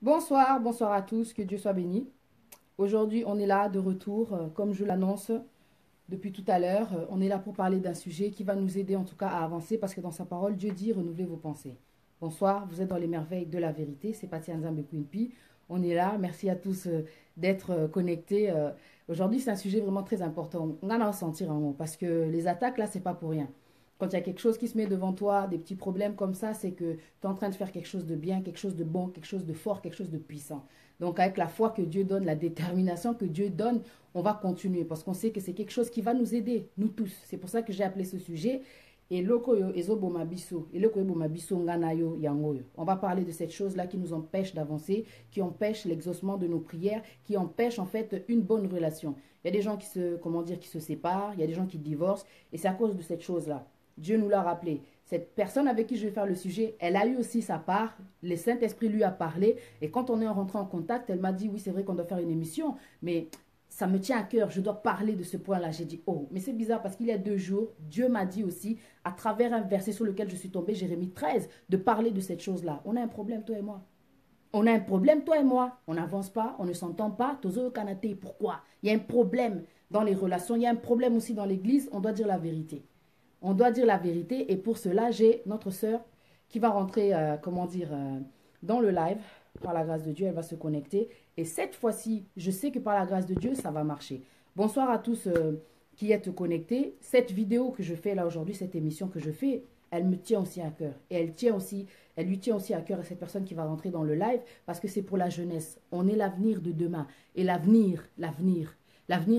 Bonsoir, bonsoir à tous, que Dieu soit béni. Aujourd'hui, on est là de retour, comme je l'annonce depuis tout à l'heure. On est là pour parler d'un sujet qui va nous aider en tout cas à avancer parce que dans sa parole, Dieu dit renouvelez vos pensées. Bonsoir, vous êtes dans les merveilles de la vérité. C'est Patia Nzambe Quimpi. On est là. Merci à tous d'être connectés. Aujourd'hui, c'est un sujet vraiment très important. On en a à ressentir un mot parce que les attaques là, c'est pas pour rien. Quand il y a quelque chose qui se met devant toi, des petits problèmes comme ça, c'est que tu es en train de faire quelque chose de bien, quelque chose de bon, quelque chose de fort, quelque chose de puissant. Donc avec la foi que Dieu donne, la détermination que Dieu donne, on va continuer parce qu'on sait que c'est quelque chose qui va nous aider, nous tous. C'est pour ça que j'ai appelé ce sujet Eloko yo ezoboma biso, eloko eboma biso ngana yo yango yo. On va parler de cette chose-là qui nous empêche d'avancer, qui empêche l'exaucement de nos prières, qui empêche en fait une bonne relation. Il y a des gens qui se, comment dire, qui se séparent, il y a des gens qui divorcent, et c'est à cause de cette chose-là. Dieu nous l'a rappelé. Cette personne avec qui je vais faire le sujet, elle a eu aussi sa part. Le Saint-Esprit lui a parlé. Et quand on est rentré en contact, elle m'a dit, oui, c'est vrai qu'on doit faire une émission, mais ça me tient à cœur, je dois parler de ce point-là. J'ai dit, oh, mais c'est bizarre parce qu'il y a 2 jours, Dieu m'a dit aussi, à travers un verset sur lequel je suis tombée, Jérémie 13, de parler de cette chose-là. On a un problème, toi et moi. On a un problème, toi et moi. On n'avance pas, on ne s'entend pas. Tozo Kanate, pourquoi? Il y a un problème dans les relations, il y a un problème aussi dans l'église, on doit dire la vérité. On doit dire la vérité et pour cela, j'ai notre sœur qui va rentrer, comment dire, dans le live. Par la grâce de Dieu, elle va se connecter. Et cette fois-ci, je sais que par la grâce de Dieu, ça va marcher. Bonsoir à tous qui êtes connectés. Cette vidéo que je fais là aujourd'hui, cette émission que je fais, elle me tient aussi à cœur. Et elle lui tient aussi à cœur à cette personne qui va rentrer dans le live parce que c'est pour la jeunesse. On est l'avenir de demain. Et l'avenir,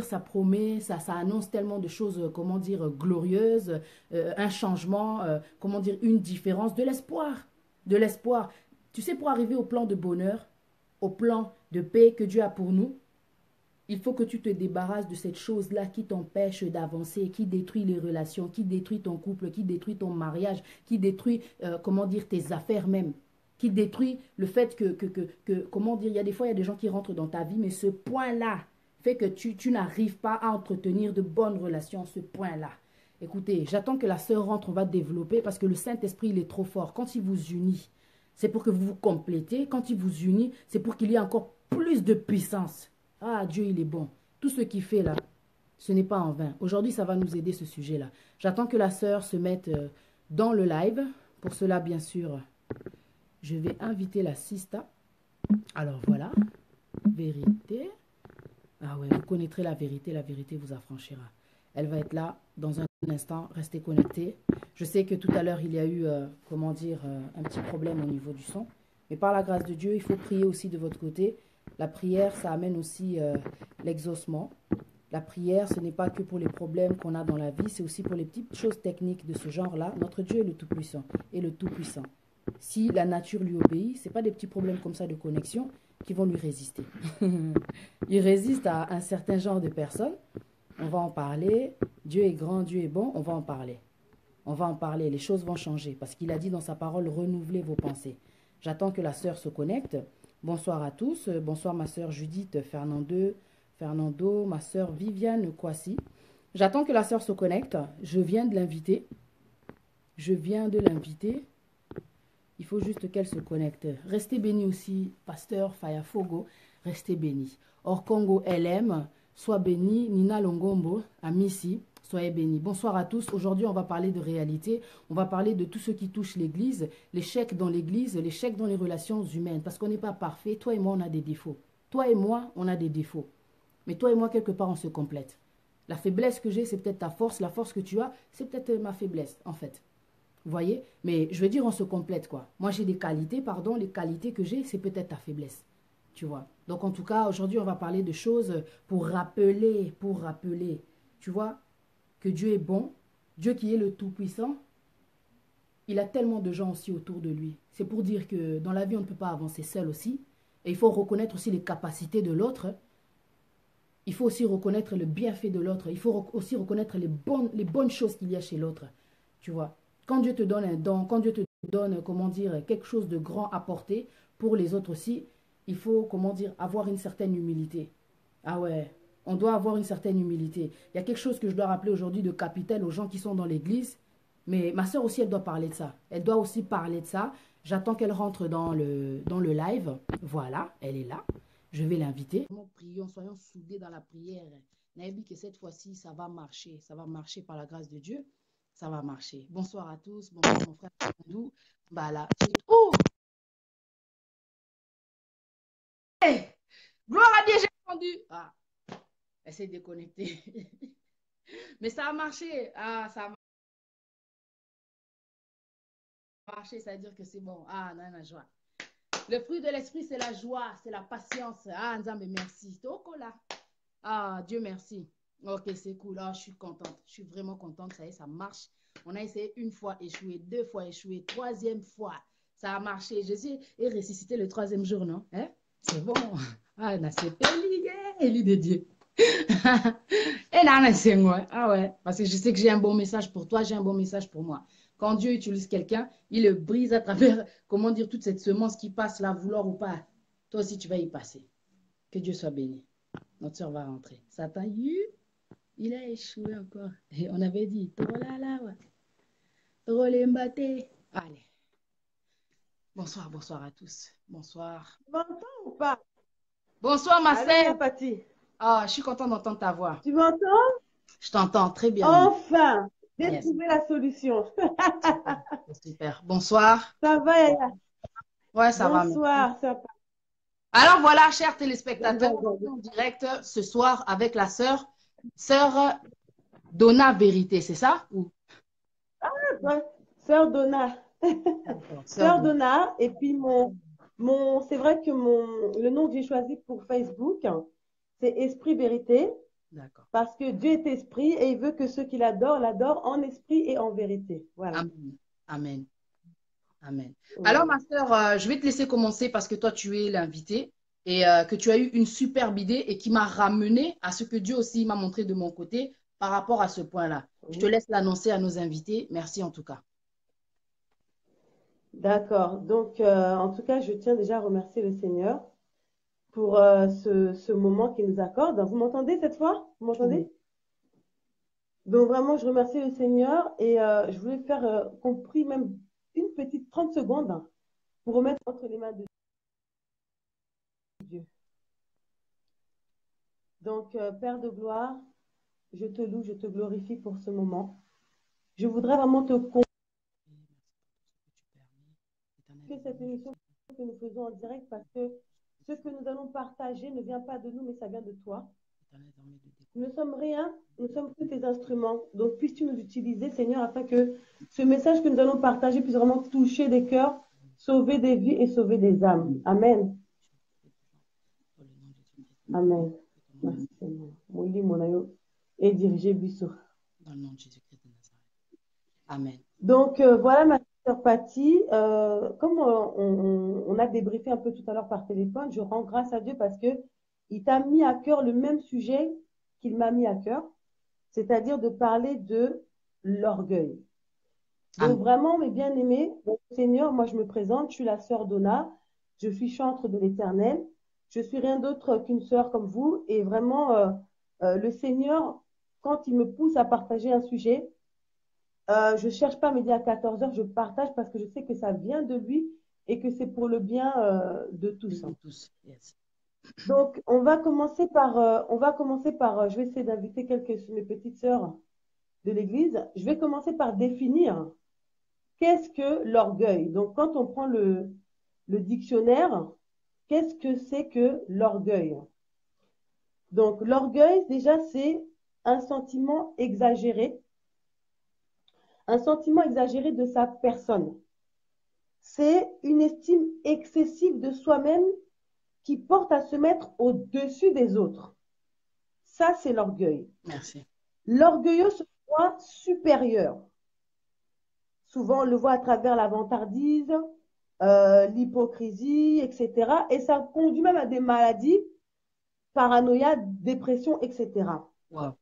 ça promet, ça annonce tellement de choses, comment dire, glorieuses, un changement, comment dire, une différence, de l'espoir. De l'espoir. Tu sais, pour arriver au plan de bonheur, au plan de paix que Dieu a pour nous, il faut que tu te débarrasses de cette chose-là qui t'empêche d'avancer, qui détruit les relations, qui détruit ton couple, qui détruit ton mariage, qui détruit, comment dire, tes affaires même, qui détruit le fait comment dire, il y a des fois, il y a des gens qui rentrent dans ta vie, mais ce point-là fait que tu n'arrives pas à entretenir de bonnes relations, ce point-là. Écoutez, j'attends que la sœur rentre, on va développer parce que le Saint-Esprit, il est trop fort. Quand il vous unit, c'est pour que vous vous complétez. Quand il vous unit, c'est pour qu'il y ait encore plus de puissance. Ah, Dieu, il est bon. Tout ce qu'il fait là, ce n'est pas en vain. Aujourd'hui, ça va nous aider ce sujet-là. J'attends que la sœur se mette dans le live. Pour cela, bien sûr, je vais inviter la sista. Alors voilà, vérité. Ah ouais, vous connaîtrez la vérité vous affranchira. Elle va être là dans un instant, restez connectés. Je sais que tout à l'heure, il y a eu, comment dire, un petit problème au niveau du son. Mais par la grâce de Dieu, il faut prier aussi de votre côté. La prière, ça amène aussi l'exaucement. La prière, ce n'est pas que pour les problèmes qu'on a dans la vie, c'est aussi pour les petites choses techniques de ce genre-là. Notre Dieu est le Tout-Puissant et le Tout-Puissant. Si la nature lui obéit, ce n'est pas des petits problèmes comme ça de connexion qui vont lui résister. Il résiste à un certain genre de personnes. On va en parler. Dieu est grand, Dieu est bon, on va en parler. On va en parler, les choses vont changer parce qu'il a dit dans sa parole, renouvelez vos pensées. J'attends que la sœur se connecte. Bonsoir à tous. Bonsoir ma sœur Judith Fernando, ma sœur Viviane Kwasi. J'attends que la sœur se connecte. Je viens de l'inviter. Il faut juste qu'elle se connecte. Restez bénis aussi, pasteur Fayafogo. Restez bénis. Or Congo LM, sois béni. Nina Longombo, Amissi, soyez bénis. Bonsoir à tous. Aujourd'hui, on va parler de réalité. On va parler de tout ce qui touche l'Église, l'échec dans l'Église, l'échec dans les relations humaines. Parce qu'on n'est pas parfait. Toi et moi, on a des défauts. Toi et moi, on a des défauts. Mais toi et moi, quelque part, on se complète. La faiblesse que j'ai, c'est peut-être ta force. La force que tu as, c'est peut-être ma faiblesse, en fait. Vous voyez? Mais je veux dire, on se complète, quoi. Moi, j'ai des qualités, pardon. Les qualités que j'ai, c'est peut-être ta faiblesse. Tu vois? Donc, en tout cas, aujourd'hui, on va parler de choses pour rappeler, tu vois, que Dieu est bon. Dieu qui est le Tout-Puissant, il a tellement de gens aussi autour de lui. C'est pour dire que dans la vie, on ne peut pas avancer seul aussi. Et il faut reconnaître aussi les capacités de l'autre. Il faut aussi reconnaître le bienfait de l'autre. Il faut aussi reconnaître les bonnes choses qu'il y a chez l'autre. Tu vois? Quand Dieu te donne un don, quand Dieu te donne, comment dire, quelque chose de grand à porter pour les autres aussi, il faut, comment dire, avoir une certaine humilité. Ah ouais, on doit avoir une certaine humilité. Il y a quelque chose que je dois rappeler aujourd'hui de capital aux gens qui sont dans l'église. Mais ma soeur aussi, elle doit parler de ça. Elle doit aussi parler de ça. J'attends qu'elle rentre dans le live. Voilà, elle est là. Je vais l'inviter. Prions, soyons soudés dans la prière. Naïbi, que cette fois-ci, ça va marcher. Ça va marcher par la grâce de Dieu. Ça va marcher. Bonsoir à tous. Bonsoir mon frère Mandou. Bah là. Oh! Hey! Gloire à Dieu, j'ai entendu. Ah, elle s'est déconnectée. Mais ça a marché. Ah, ça a marché, ça veut dire que c'est bon. Ah, non, la joie. Le fruit de l'esprit, c'est la joie, c'est la patience. Ah, Nzambe, merci. Toko là. Ah, Dieu merci. Ok, c'est cool. Ah, je suis contente. Je suis vraiment contente. Ça y est, ça marche. On a essayé une fois, échoué, deux fois, échoué, troisième fois. Ça a marché. Jésus est ressuscité le troisième jour, non? Hein? C'est bon. Ah, on a c'est Élie de Dieu. Et là, c'est moi. Ah ouais. Parce que je sais que j'ai un bon message pour toi, j'ai un bon message pour moi. Quand Dieu utilise quelqu'un, il le brise à travers, comment dire, toute cette semence qui passe là, vouloir ou pas. Toi aussi, tu vas y passer. Que Dieu soit béni. Notre soeur va rentrer. Satan, il a échoué encore. Et on avait dit, Torolala, ouais. Torolembate. Allez. Bonsoir, bonsoir à tous. Bonsoir. Tu m'entends ou pas? Bonsoir, ma Allô, sœur. Yapati. Ah, je suis contente d'entendre ta voix. Tu m'entends? Je t'entends très bien, même. Enfin, j'ai Yes. trouvé la solution. Super. Super. Bonsoir. Ça va, Yaya? Ouais, ça va, merci. Bonsoir, ça va. Alors voilà, chers Bon, téléspectateurs, bon, bon. on est en direct ce soir avec la sœur Donna Vérité, c'est ça? Ou Ouais, Sœur Donna. d'accord, sœur Sœur Donna. Donna. Et puis, c'est vrai que le nom que j'ai choisi pour Facebook, c'est Esprit Vérité, D'accord. parce que Dieu est esprit et il veut que ceux qui l'adorent en esprit et en vérité. Voilà. Amen. Amen. Amen. Alors, Voilà. ma sœur, je vais te laisser commencer parce que toi, tu es l'invité et que tu as eu une superbe idée et qui m'a ramené à ce que Dieu aussi m'a montré de mon côté par rapport à ce point-là. Je te Oui. laisse l'annoncer à nos invités. Merci en tout cas. D'accord. Donc, en tout cas, je tiens déjà à remercier le Seigneur pour ce moment qu'il nous accorde. Vous m'entendez cette fois? Vous Oui. m'entendez? Donc vraiment, je remercie le Seigneur et je voulais faire compris même une petite 30 secondes pour remettre entre les mains de Dieu. Donc, Père de gloire, je te loue, je te glorifie pour ce moment. Je voudrais vraiment te confier cette émission que nous faisons en direct parce que ce que nous allons partager ne vient pas de nous, mais ça vient de toi. Nous ne sommes rien, nous sommes que tes instruments. Donc, puisses-tu nous utiliser, Seigneur, afin que ce message que nous allons partager puisse vraiment toucher des cœurs, sauver des vies et sauver des âmes. Amen. Amen. Merci, Seigneur. Mouli Monayo et diriger Bissou. Dans le nom de Jésus-Christ de Nazareth. Amen. Donc, voilà ma sœur Patty. Comme on a débriefé un peu tout à l'heure par téléphone, je rends grâce à Dieu parce que il t'a mis à cœur le même sujet qu'il m'a mis à cœur, c'est-à-dire de parler de l'orgueil. Donc, Amen. vraiment, mes bien-aimés, Seigneur, moi je me présente, je suis la sœur Donna, je suis chantre de l'Éternel, je suis rien d'autre qu'une sœur comme vous, et vraiment, le Seigneur, quand il me pousse à partager un sujet, je ne cherche pas à me dire à 14 heures, je partage parce que je sais que ça vient de lui et que c'est pour le bien de tous. Nous tous. Yes. Donc, je vais essayer d'inviter quelques de mes petites sœurs de l'Église. Je vais commencer par définir qu'est-ce que l'orgueil. Donc, quand on prend le dictionnaire, qu'est-ce que c'est que l'orgueil? Donc, l'orgueil, déjà, c'est un sentiment exagéré de sa personne. C'est une estime excessive de soi-même qui porte à se mettre au-dessus des autres. Ça, c'est l'orgueil. Merci. L'orgueilleux se croit supérieur. Souvent, on le voit à travers la vantardise, l'hypocrisie, etc. Et ça conduit même à des maladies, paranoïa, dépression, etc. Wow.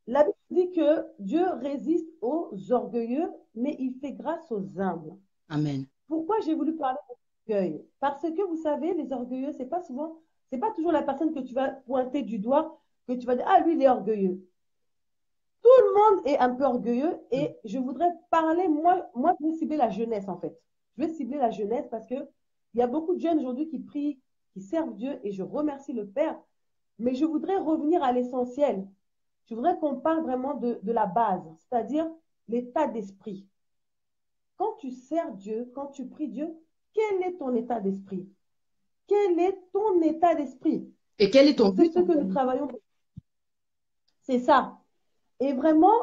La Bible dit que Dieu résiste aux orgueilleux, mais il fait grâce aux humbles. Amen. Pourquoi j'ai voulu parler d'orgueil? Parce que vous savez, les orgueilleux, c'est pas toujours la personne que tu vas pointer du doigt, que tu vas dire, ah, lui, il est orgueilleux. Tout le monde est un peu orgueilleux et je voudrais parler, moi, je veux cibler la jeunesse, en fait. je vais cibler la jeunesse parce qu'il y a beaucoup de jeunes aujourd'hui qui prient, qui servent Dieu et je remercie le Père. Mais je voudrais revenir à l'essentiel. Je voudrais qu'on parle vraiment de la base, c'est-à-dire l'état d'esprit. Quand tu sers Dieu, quand tu pries Dieu, quel est ton état d'esprit? Quel est ton état d'esprit? Et quel est ton Donc, c'est but? ce que nous travaillons. C'est ça. Et vraiment,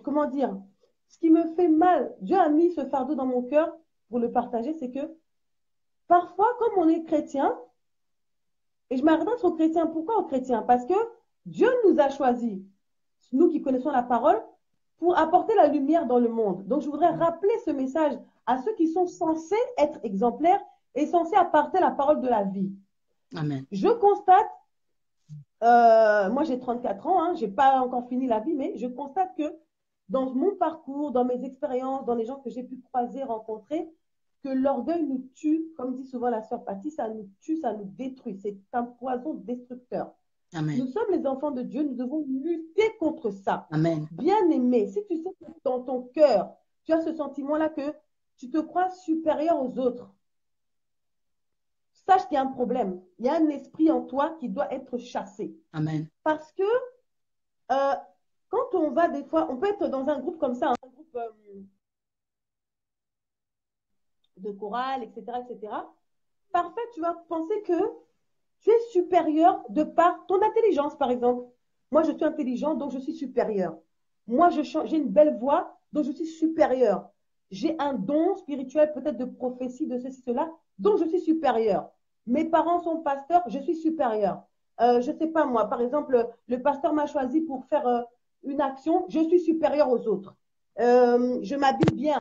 comment dire, ce qui me fait mal, Dieu a mis ce fardeau dans mon cœur pour le partager, c'est que parfois, comme on est chrétien, et je m'adresse aux chrétiens, pourquoi aux chrétiens? Parce que Dieu nous a choisis, nous qui connaissons la parole, pour apporter la lumière dans le monde. Donc, je voudrais rappeler ce message à ceux qui sont censés être exemplaires et censés apporter la parole de la vie. Amen. Je constate, moi j'ai 34 ans, hein, je n'ai pas encore fini la vie, mais je constate que dans mon parcours, dans mes expériences, dans les gens que j'ai pu croiser, rencontrer, que l'orgueil nous tue, comme dit souvent la sœur Patty, ça nous tue, ça nous détruit. C'est un poison destructeur. Amen. Nous sommes les enfants de Dieu, nous devons lutter contre ça. Amen. Bien-aimé, si tu sais que dans ton cœur, tu as ce sentiment-là que tu te crois supérieur aux autres, sache qu'il y a un problème. Il y a un esprit en toi qui doit être chassé. Amen. Parce que quand on va des fois, on peut être dans un groupe comme ça, un groupe de chorale, etc., etc. Parfait, tu vas penser que tu es supérieur de par ton intelligence, par exemple. Moi, je suis intelligent, donc je suis supérieur. Moi, j'ai une belle voix, donc je suis supérieur. J'ai un don spirituel, peut-être de prophétie, de ceci, cela, donc je suis supérieur. Mes parents sont pasteurs, je suis supérieur. Je ne sais pas moi, par exemple, le pasteur m'a choisi pour faire une action, je suis supérieur aux autres. Je m'habille bien,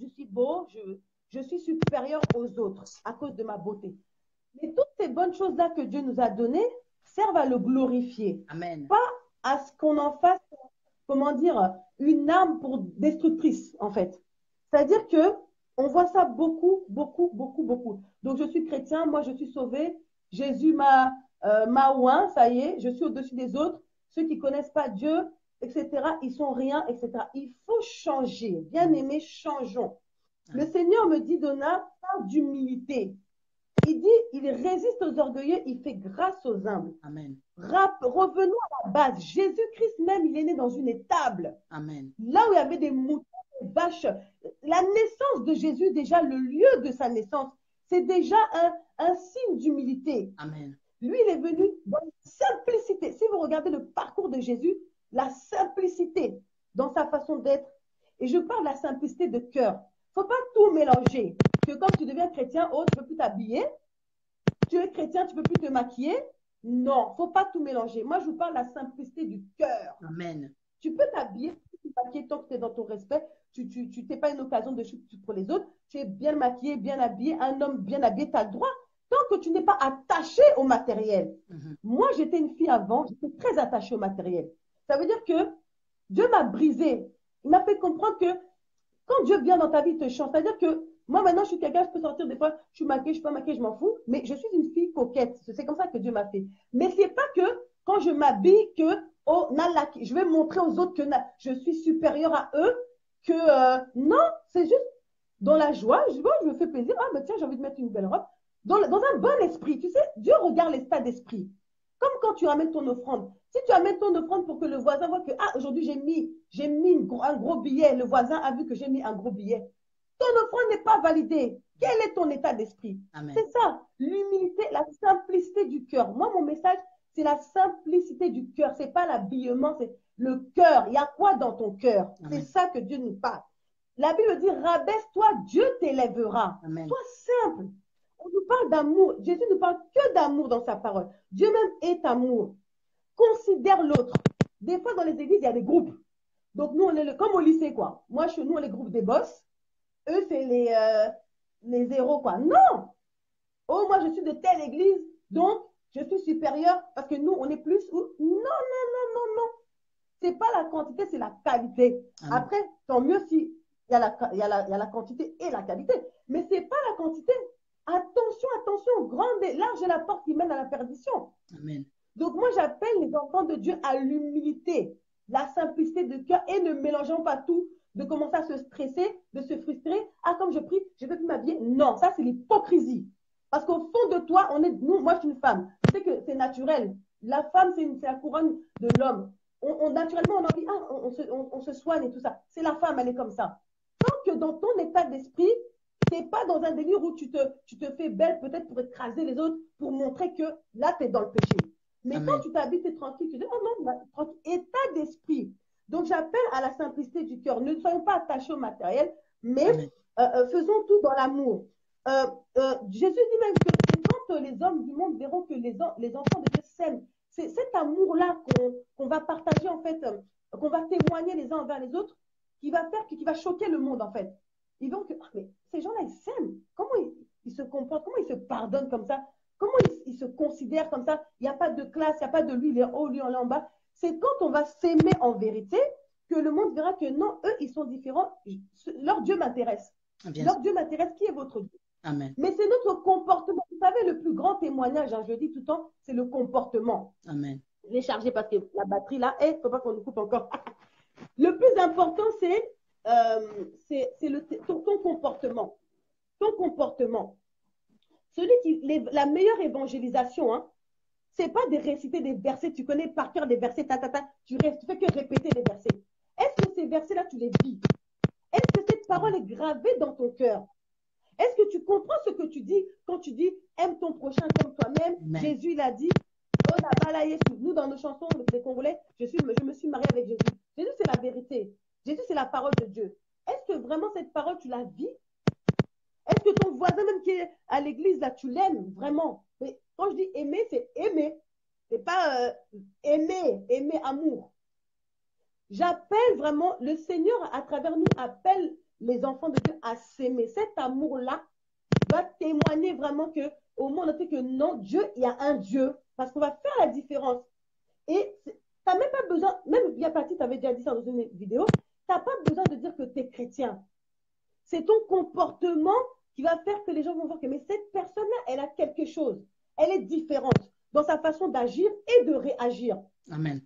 je suis beau, je suis supérieur aux autres à cause de ma beauté. Mais toutes ces bonnes choses-là que Dieu nous a données servent à le glorifier. Amen. Pas à ce qu'on en fasse, comment dire, une arme pour destructrice, en fait. C'est-à-dire que on voit ça beaucoup, beaucoup, beaucoup, beaucoup. Donc, je suis chrétien, moi, je suis sauvé. Jésus m'a oint, ça y est, je suis au-dessus des autres. Ceux qui ne connaissent pas Dieu, etc., ils sont rien, etc. Il faut changer. Bien-aimés, changeons. Le Seigneur me dit, Donna, parle d'humilité. Il dit, il résiste aux orgueilleux, il fait grâce aux humbles. Amen. Revenons à la base. Jésus-Christ même, il est né dans une étable. Amen. Là où il y avait des moutons, des vaches. La naissance de Jésus, déjà, le lieu de sa naissance, c'est déjà un signe d'humilité. Amen. Lui, il est venu dans la simplicité. Si vous regardez le parcours de Jésus, la simplicité dans sa façon d'être. Et je parle de la simplicité de cœur. Il ne faut pas tout mélanger. Que quand tu deviens chrétien, oh, tu ne peux plus t'habiller. Tu es chrétien, tu ne peux plus te maquiller. Non, il ne faut pas tout mélanger. Moi, je vous parle de la simplicité du cœur. Amen. Tu peux t'habiller, tu peux te maquiller tant que tu es dans ton respect. Tu n'es pas une occasion de chute pour les autres. Tu es bien maquillé, bien habillé. Un homme bien habillé, tu as le droit. Tant que tu n'es pas attaché au matériel. Moi, j'étais une fille avant, j'étais très attachée au matériel. Ça veut dire que Dieu m'a brisé. Il m'a fait comprendre que quand Dieu vient dans ta vie, il te change. C'est-à-dire que moi, maintenant, je suis quelqu'un, je peux sortir des fois, je suis maquillée, je ne suis pas maquillée, je m'en fous, mais je suis une fille coquette. C'est comme ça que Dieu m'a fait. Mais ce n'est pas que quand je m'habille, que oh, je vais montrer aux autres que je suis supérieure à eux, que non, c'est juste dans la joie, je me fais plaisir. Ah, ben tiens, j'ai envie de mettre une belle robe. Dans un bon esprit, tu sais, Dieu regarde l'état d'esprit. Comme quand tu ramènes ton offrande. Si tu amènes ton offrande pour que le voisin voit que, ah, aujourd'hui, j'ai mis un gros billet, le voisin a vu que j'ai mis un gros billet. Ton offrande n'est pas validée. Quel est ton état d'esprit? C'est ça, l'humilité, la simplicité du cœur. Moi, mon message, c'est la simplicité du cœur. Ce n'est pas l'habillement, c'est le cœur. Il y a quoi dans ton cœur? C'est ça que Dieu nous parle. La Bible dit, rabaisse-toi, Dieu t'élèvera. Sois simple. On nous parle d'amour. Jésus ne parle que d'amour dans sa parole. Dieu même est amour. Considère l'autre. Des fois, dans les églises, il y a des groupes. Donc, nous, on est comme au lycée, quoi. Moi, chez nous, on est les groupes des boss. Eux, c'est les héros, quoi. Non! Oh, moi, je suis de telle église, donc je suis supérieur parce que nous, on est plus. Non, non, non, non, non. Ce n'est pas la quantité, c'est la qualité. Après, tant mieux si il y a la quantité et la qualité. Mais ce n'est pas la quantité. Attention, attention, grande et large est la porte qui mène à la perdition. Amen. Donc, moi, j'appelle les enfants de Dieu à l'humilité, la simplicité de cœur et ne mélangeons pas tout. de commencer à se stresser, de se frustrer. Ah, comme je prie, je ne vais plus m'habiller. Non, ça, c'est l'hypocrisie. Parce qu'au fond de toi, moi, je suis une femme. Je sais que c'est naturel. La femme, c'est la couronne de l'homme. Naturellement, on a envie, on se soigne et tout ça. C'est la femme, elle est comme ça. Tant que dans ton état d'esprit, tu n'es pas dans un délire où tu te fais belle peut-être pour écraser les autres, pour montrer que là, tu es dans le péché. Mais Amen. quand tu t'habilles, tu es tranquille, tu dis, oh non, tranquille. État d'esprit. Donc, j'appelle à la simplicité du cœur. Ne soyons pas attachés au matériel, mais faisons tout dans l'amour. Jésus dit même que quand les hommes du monde verront que les enfants de Dieu s'aiment, c'est cet amour-là qu'on va partager, en fait, qu'on va témoigner les uns envers les autres, qui va choquer le monde, en fait. Ils vont que, mais ces gens-là, ils s'aiment. Comment ils se comportent? Comment ils se pardonnent comme ça? Comment ils se considèrent comme ça? Il n'y a pas de classe, il n'y a pas de lui, il est haut, lui, on est en bas. C'est quand on va s'aimer en vérité que le monde verra que non, eux, ils sont différents. Leur Dieu m'intéresse. Leur Dieu m'intéresse. Qui est votre Dieu? Amen. Mais c'est notre comportement. Vous savez, le plus grand témoignage, je le dis tout le temps, c'est le comportement. Amen. Je vais charger parce que la batterie là, il ne faut pas qu'on nous coupe encore. Le plus important, c'est ton comportement. Ton comportement. La meilleure évangélisation, hein, c'est pas de réciter des versets, tu connais par cœur des versets, tu fais que répéter des versets. Est-ce que ces versets-là, tu les vis? Est-ce que cette parole est gravée dans ton cœur? Est-ce que tu comprends ce que tu dis quand tu dis aime ton prochain comme toi-même? Jésus, il a dit, nous dans nos chansons, les Congolais, je me suis mariée avec Jésus. Jésus, c'est la vérité. Jésus, c'est la parole de Dieu. Est-ce que vraiment cette parole, tu la vis? Est-ce que ton voisin même qui est à l'église, là, tu l'aimes vraiment? Mais quand je dis aimer, c'est aimer. C'est pas aimer amour. J'appelle vraiment, le Seigneur à travers nous appelle les enfants de Dieu à s'aimer. Cet amour-là va témoigner vraiment que au monde entier que non, Dieu, il y a un Dieu. Parce qu'on va faire la différence. Et tu n'as même pas besoin, même Bia Pati, tu avais déjà dit ça dans une vidéo, tu n'as pas besoin de dire que tu es chrétien. C'est ton comportement qui va faire que les gens vont voir que mais cette personne-là, elle a quelque chose. Elle est différente dans sa façon d'agir et de réagir. Amen.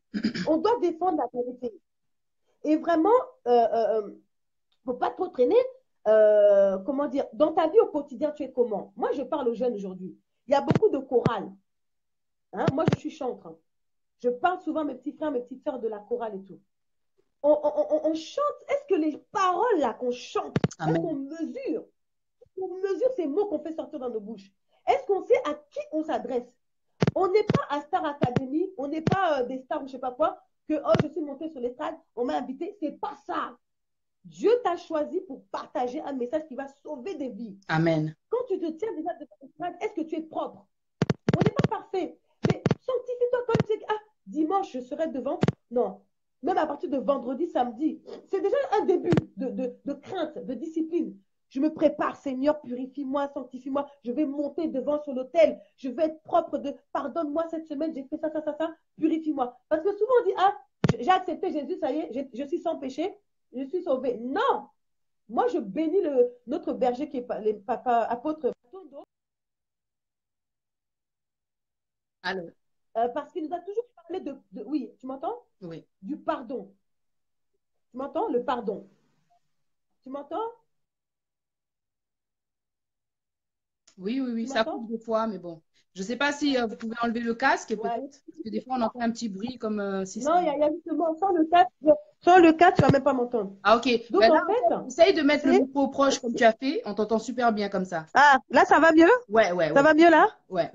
On doit défendre la vérité. Et vraiment, il ne faut pas trop traîner. Comment dire, dans ta vie au quotidien, tu es comment? Moi, je parle aux jeunes aujourd'hui. Il y a beaucoup de chorales. Hein? Moi, je suis chantre. Hein. Je parle souvent à mes petits frères, mes petites sœurs de la chorale et tout. On chante. Est-ce que les paroles là qu'on chante, est-ce qu'on mesure? On mesure ces mots qu'on fait sortir dans nos bouches. Est-ce qu'on sait à qui on s'adresse? On n'est pas à Star Academy, on n'est pas des stars ou je ne sais pas quoi, que oh, je suis montée sur l'estrade, on m'a invité. C'est pas ça. Dieu t'a choisi pour partager un message qui va sauver des vies. Amen. Quand tu te tiens déjà devant l'estrade, est-ce que tu es propre? On n'est pas parfait. Mais sanctifie-toi comme tu sais, ah, dimanche, je serai devant. Non. Même à partir de vendredi, samedi, c'est déjà un début de crainte, de discipline. Je me prépare, Seigneur, purifie-moi, sanctifie-moi. Je vais monter devant sur l'autel. Je vais être propre pardonne-moi cette semaine, j'ai fait ça, purifie-moi. Parce que souvent on dit, ah, j'ai accepté Jésus, ça y est, je suis sans péché, je suis sauvé. Non! Moi, je bénis notre berger qui est apôtre Tondo. Alors. Parce qu'il nous a toujours parlé oui, tu m'entends? Oui. Du pardon. Tu m'entends? Le pardon. Tu m'entends? Oui, ça coupe des fois, mais bon. Je ne sais pas si vous pouvez enlever le casque, peut-être, parce que des fois, on entend un petit bruit comme si non, il y a justement, sans le casque, tu ne vas même pas m'entendre. Ah, ok. Donc, ben en là, fait, essaye de mettre le micro proche comme tu as fait. On t'entend super bien comme ça. Ah, là, ça va mieux? Ouais. Ça va mieux là? Ouais.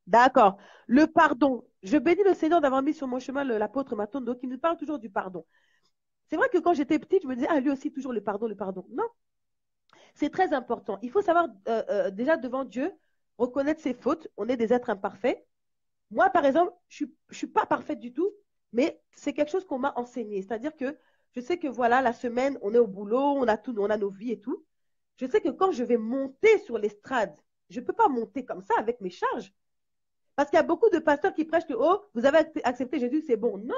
D'accord. Le pardon. Je bénis le Seigneur d'avoir mis sur mon chemin l'apôtre Matondo qui nous parle toujours du pardon. C'est vrai que quand j'étais petite, je me disais, ah, lui aussi, toujours le pardon, le pardon. Non. C'est très important. Il faut savoir déjà devant Dieu, reconnaître ses fautes. On est des êtres imparfaits. Moi, par exemple, je ne suis pas parfaite du tout, mais c'est quelque chose qu'on m'a enseigné. C'est-à-dire que je sais que voilà, la semaine, on est au boulot, on a nos vies et tout. Je sais que quand je vais monter sur l'estrade, je ne peux pas monter comme ça avec mes charges. Parce qu'il y a beaucoup de pasteurs qui prêchent que, oh, vous avez accepté Jésus, c'est bon. Non.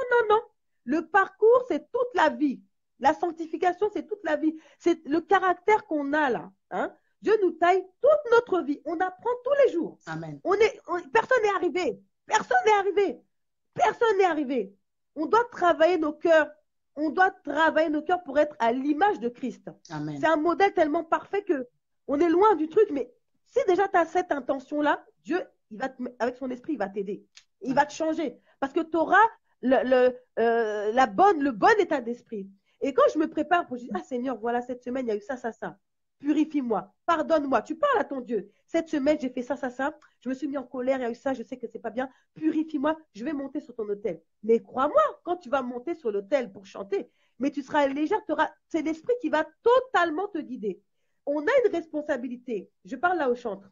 Le parcours, c'est toute la vie. La sanctification, c'est toute la vie. C'est le caractère qu'on a là. Hein? Dieu nous taille toute notre vie. On apprend tous les jours. Amen. Personne n'est arrivé. Personne n'est arrivé. On doit travailler nos cœurs On doit travailler nos cœurs pour être à l'image de Christ. C'est un modèle tellement parfait que on est loin du truc, mais si déjà tu as cette intention-là, Dieu, avec son esprit, il va t'aider. Il va te changer. Parce que tu auras le bon état d'esprit. Et quand je me prépare pour dire, ah Seigneur, voilà, cette semaine, il y a eu ça, ça, ça. Purifie-moi, pardonne-moi. Tu parles à ton Dieu. Cette semaine, j'ai fait ça, ça, ça. Je me suis mis en colère, il y a eu ça, je sais que c'est pas bien. Purifie-moi, je vais monter sur ton autel. Mais crois-moi, quand tu vas monter sur l'autel pour chanter, mais tu seras légère, c'est l'esprit qui va totalement te guider. On a une responsabilité. Je parle là au chantre.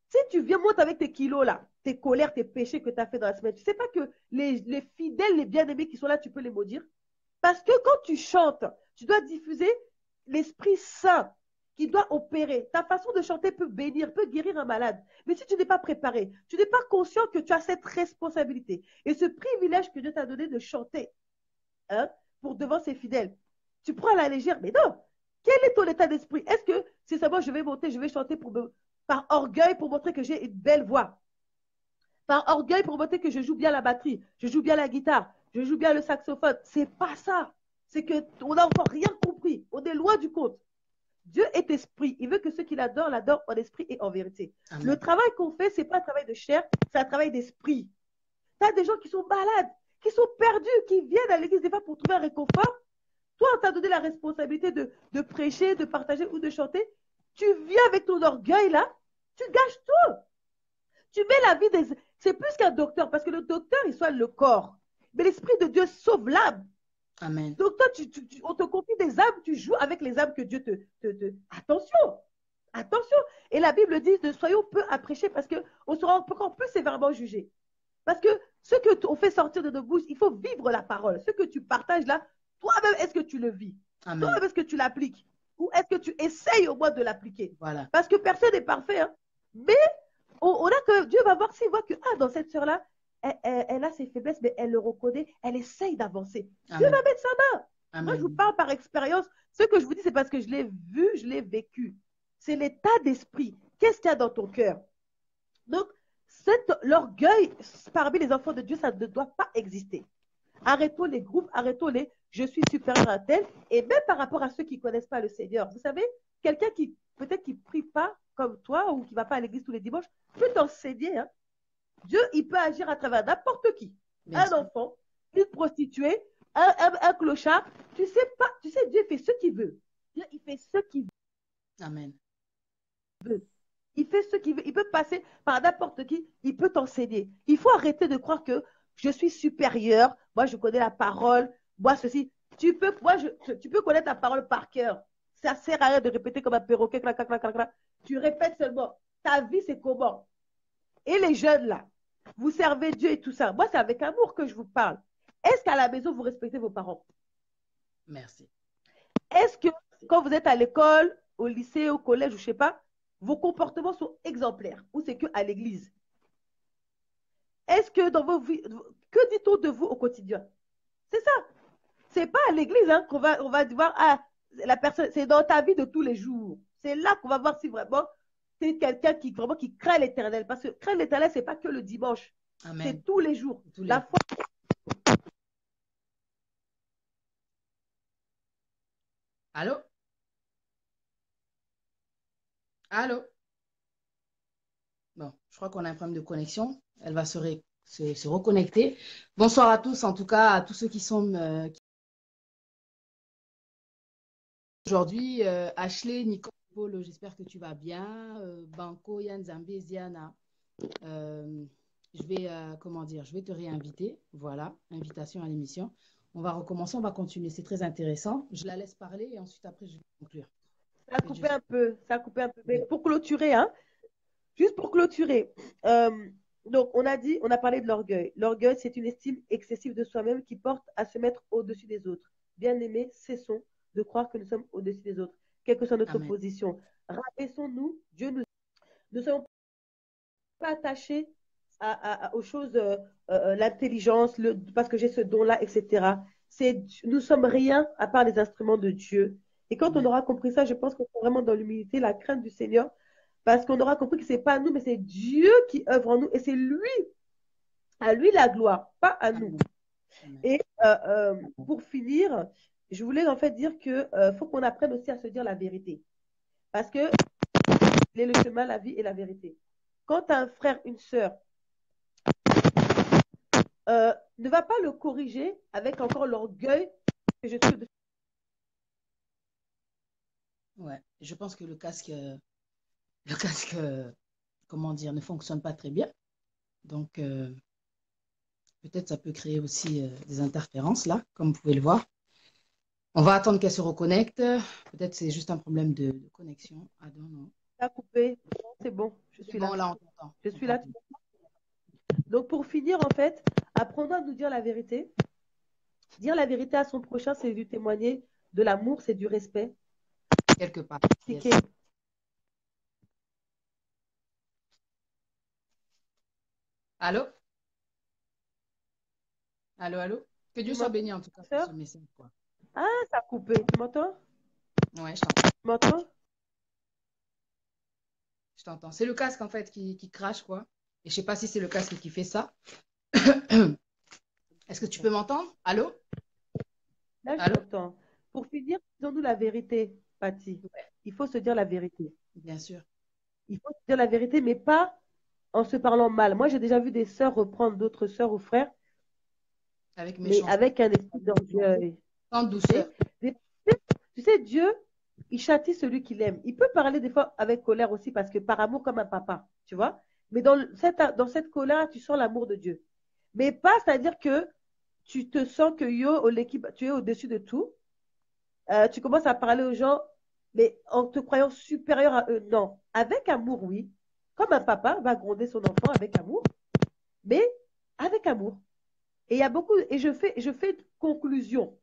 Si tu viens monter avec tes kilos là, tes colères, tes péchés que tu as fait dans la semaine, tu ne sais pas que les fidèles, les bien-aimés qui sont là, tu peux les maudire. Parce que quand tu chantes, tu dois diffuser l'Esprit Saint qui doit opérer. Ta façon de chanter peut bénir, peut guérir un malade. Mais si tu n'es pas préparé, tu n'es pas conscient que tu as cette responsabilité et ce privilège que Dieu t'a donné de chanter pour devant ses fidèles, tu prends à la légère. Mais non, quel est ton état d'esprit? Est-ce que c'est seulement je vais monter, je vais chanter par orgueil pour montrer que j'ai une belle voix? Par orgueil pour montrer que je joue bien la batterie, je joue bien la guitare, je joue bien le saxophone? C'est pas ça. C'est qu'on n'a encore rien compris. On est loin du compte. Dieu est esprit. Il veut que ceux qui l'adorent, l'adorent en esprit et en vérité. Amen. Le travail qu'on fait, ce n'est pas un travail de chair, c'est un travail d'esprit. Tu as des gens qui sont malades, qui sont perdus, qui viennent à l'église des fois pour trouver un réconfort. Toi, on t'a donné la responsabilité de prêcher, de partager ou de chanter. Tu viens avec ton orgueil là, tu gâches tout. Tu mets la vie des... C'est plus qu'un docteur, parce que le docteur, il soigne le corps. Mais l'Esprit de Dieu sauve l'âme. Amen. Donc toi, on te confie des âmes, tu joues avec les âmes que Dieu Attention, attention. Et la Bible dit, ne soyons peu à prêcher parce qu'on sera encore plus sévèrement jugé. Parce que ce qu'on fait sortir de nos bouches, il faut vivre la parole. Ce que tu partages là, toi-même, est-ce que tu le vis? Toi-même, est-ce que tu l'appliques? Ou est-ce que tu essayes au moins de l'appliquer? Voilà. Parce que personne n'est parfait. Hein. Mais on a que Dieu va voir s'il voit que dans cette sœur-là, elle a ses faiblesses, mais elle le reconnaît, elle essaye d'avancer. Dieu va mettre sa main. Amen. Moi, je vous parle par expérience. Ce que je vous dis, c'est parce que je l'ai vu, je l'ai vécu. C'est l'état d'esprit. Qu'est-ce qu'il y a dans ton cœur? Donc, l'orgueil parmi les enfants de Dieu, ça ne doit pas exister. Arrêtons les groupes, arrêtons les je suis supérieur à tel. Et même par rapport à ceux qui ne connaissent pas le Seigneur. Vous savez, quelqu'un qui peut-être qui ne prie pas comme toi ou qui ne va pas à l'église tous les dimanches peut t'enseigner. Hein. Dieu, il peut agir à travers n'importe qui. Bien sûr. Enfant, une prostituée, un clochard. Tu sais, Dieu fait ce qu'il veut. Dieu, il fait ce qu'il veut. Amen. Il fait ce qu'il veut. Il peut passer par n'importe qui. Il peut t'enseigner. Il faut arrêter de croire que je suis supérieur. Moi, je connais la parole. Moi, ceci. Tu peux connaître la parole par cœur. Ça sert à rien de répéter comme un perroquet. Tu répètes seulement. Ta vie, c'est comment? Et les jeunes, là, vous servez Dieu et tout ça. Moi, c'est avec amour que je vous parle. Est-ce qu'à la maison, vous respectez vos parents? Merci. Est-ce que quand vous êtes à l'école, au lycée, au collège, je ne sais pas, vos comportements sont exemplaires ou c'est qu'à l'église? Est-ce que dans vos vies, que dit-on de vous au quotidien? C'est ça. Ce n'est pas à l'église hein, on va voir, la personne, c'est dans ta vie de tous les jours. C'est là qu'on va voir si vraiment tu es quelqu'un qui craint l'Éternel. Parce que craindre l'Éternel, ce n'est pas que le dimanche. C'est tous les jours. La foi. Allô? Allô? Bon, je crois qu'on a un problème de connexion. Elle va se reconnecter. Bonsoir à tous, en tout cas, à tous ceux qui sont aujourd'hui. Ashley, Nicole, Paul, j'espère que tu vas bien. Banco, Yann Zambé, Ziana. Je vais te réinviter. Voilà, invitation à l'émission. On va recommencer, on va continuer. C'est très intéressant. Je la laisse parler et ensuite, après, je vais conclure. Ça a coupé un peu. Mais pour clôturer, hein, juste pour clôturer. Donc, on a parlé de l'orgueil. L'orgueil, c'est une estime excessive de soi-même qui porte à se mettre au-dessus des autres. Bien-aimés, cessons de croire que nous sommes au-dessus des autres, quelle que soit notre position. Rabaissons-nous, Dieu nous... Ne soyons pas attachés aux choses, l'intelligence, parce que j'ai ce don-là, etc. Nous sommes rien à part les instruments de Dieu. Et quand on aura compris ça, je pense qu'on sera vraiment dans l'humilité, la crainte du Seigneur, parce qu'on aura compris que ce n'est pas nous, mais c'est Dieu qui œuvre en nous, et c'est lui, à lui la gloire, pas à nous. Amen. Et pour finir, je voulais en fait dire que faut qu'on apprenne aussi à se dire la vérité. Parce que il est le chemin, la vie et la vérité. Quand tu as un frère, une sœur, ne va pas le corriger avec encore l'orgueil que je trouve. Ouais, je pense que le casque, comment dire, ne fonctionne pas très bien. Donc, peut-être ça peut créer aussi des interférences là, comme vous pouvez le voir. On va attendre qu'elle se reconnecte. Peut-être c'est juste un problème de connexion. Ah non, non. Ça coupé. C'est bon, je C'est suis bon, là. là, on t'entend. Je On suis là. t'entend. Donc, pour finir, en fait, apprenons à nous dire la vérité. Dire la vérité à son prochain, c'est lui témoigner de l'amour, c'est du respect. Quelque part. Pratiquer. Yes. Allô? Allô, allô? Que Tu Dieu soit béni en tout cas pour m'entends? ce message, quoi. Ah, ça a coupé. Tu m'entends? Ouais, je t'entends. Tu m'entends? Je t'entends. C'est le casque en fait qui crache, quoi. Et je sais pas si c'est le casque qui fait ça. Est-ce que tu peux m'entendre? Allô? Là, je Allô? t'entends. Pour finir, disons-nous la vérité, Patty. Ouais, Il faut se dire la vérité. bien sûr. Il faut se dire la vérité, mais pas en se parlant mal. Moi, j'ai déjà vu des sœurs reprendre d'autres sœurs ou frères, Avec mais méchanceté, avec un esprit d'orgueil. sans Tu sais, douceur. Des- tu sais, Dieu, il châtie celui qu'il aime. Il peut parler des fois avec colère aussi, parce que par amour comme un papa, tu vois. Mais dans cette colère, tu sens l'amour de Dieu. Mais pas, c'est-à-dire que tu te sens que l'équipe, tu es au-dessus de tout. Tu commences à parler aux gens, mais en te croyant supérieur à eux. Non, avec amour, oui. Comme un papa va gronder son enfant avec amour, mais avec amour. Et il y a beaucoup, et je fais une conclusion.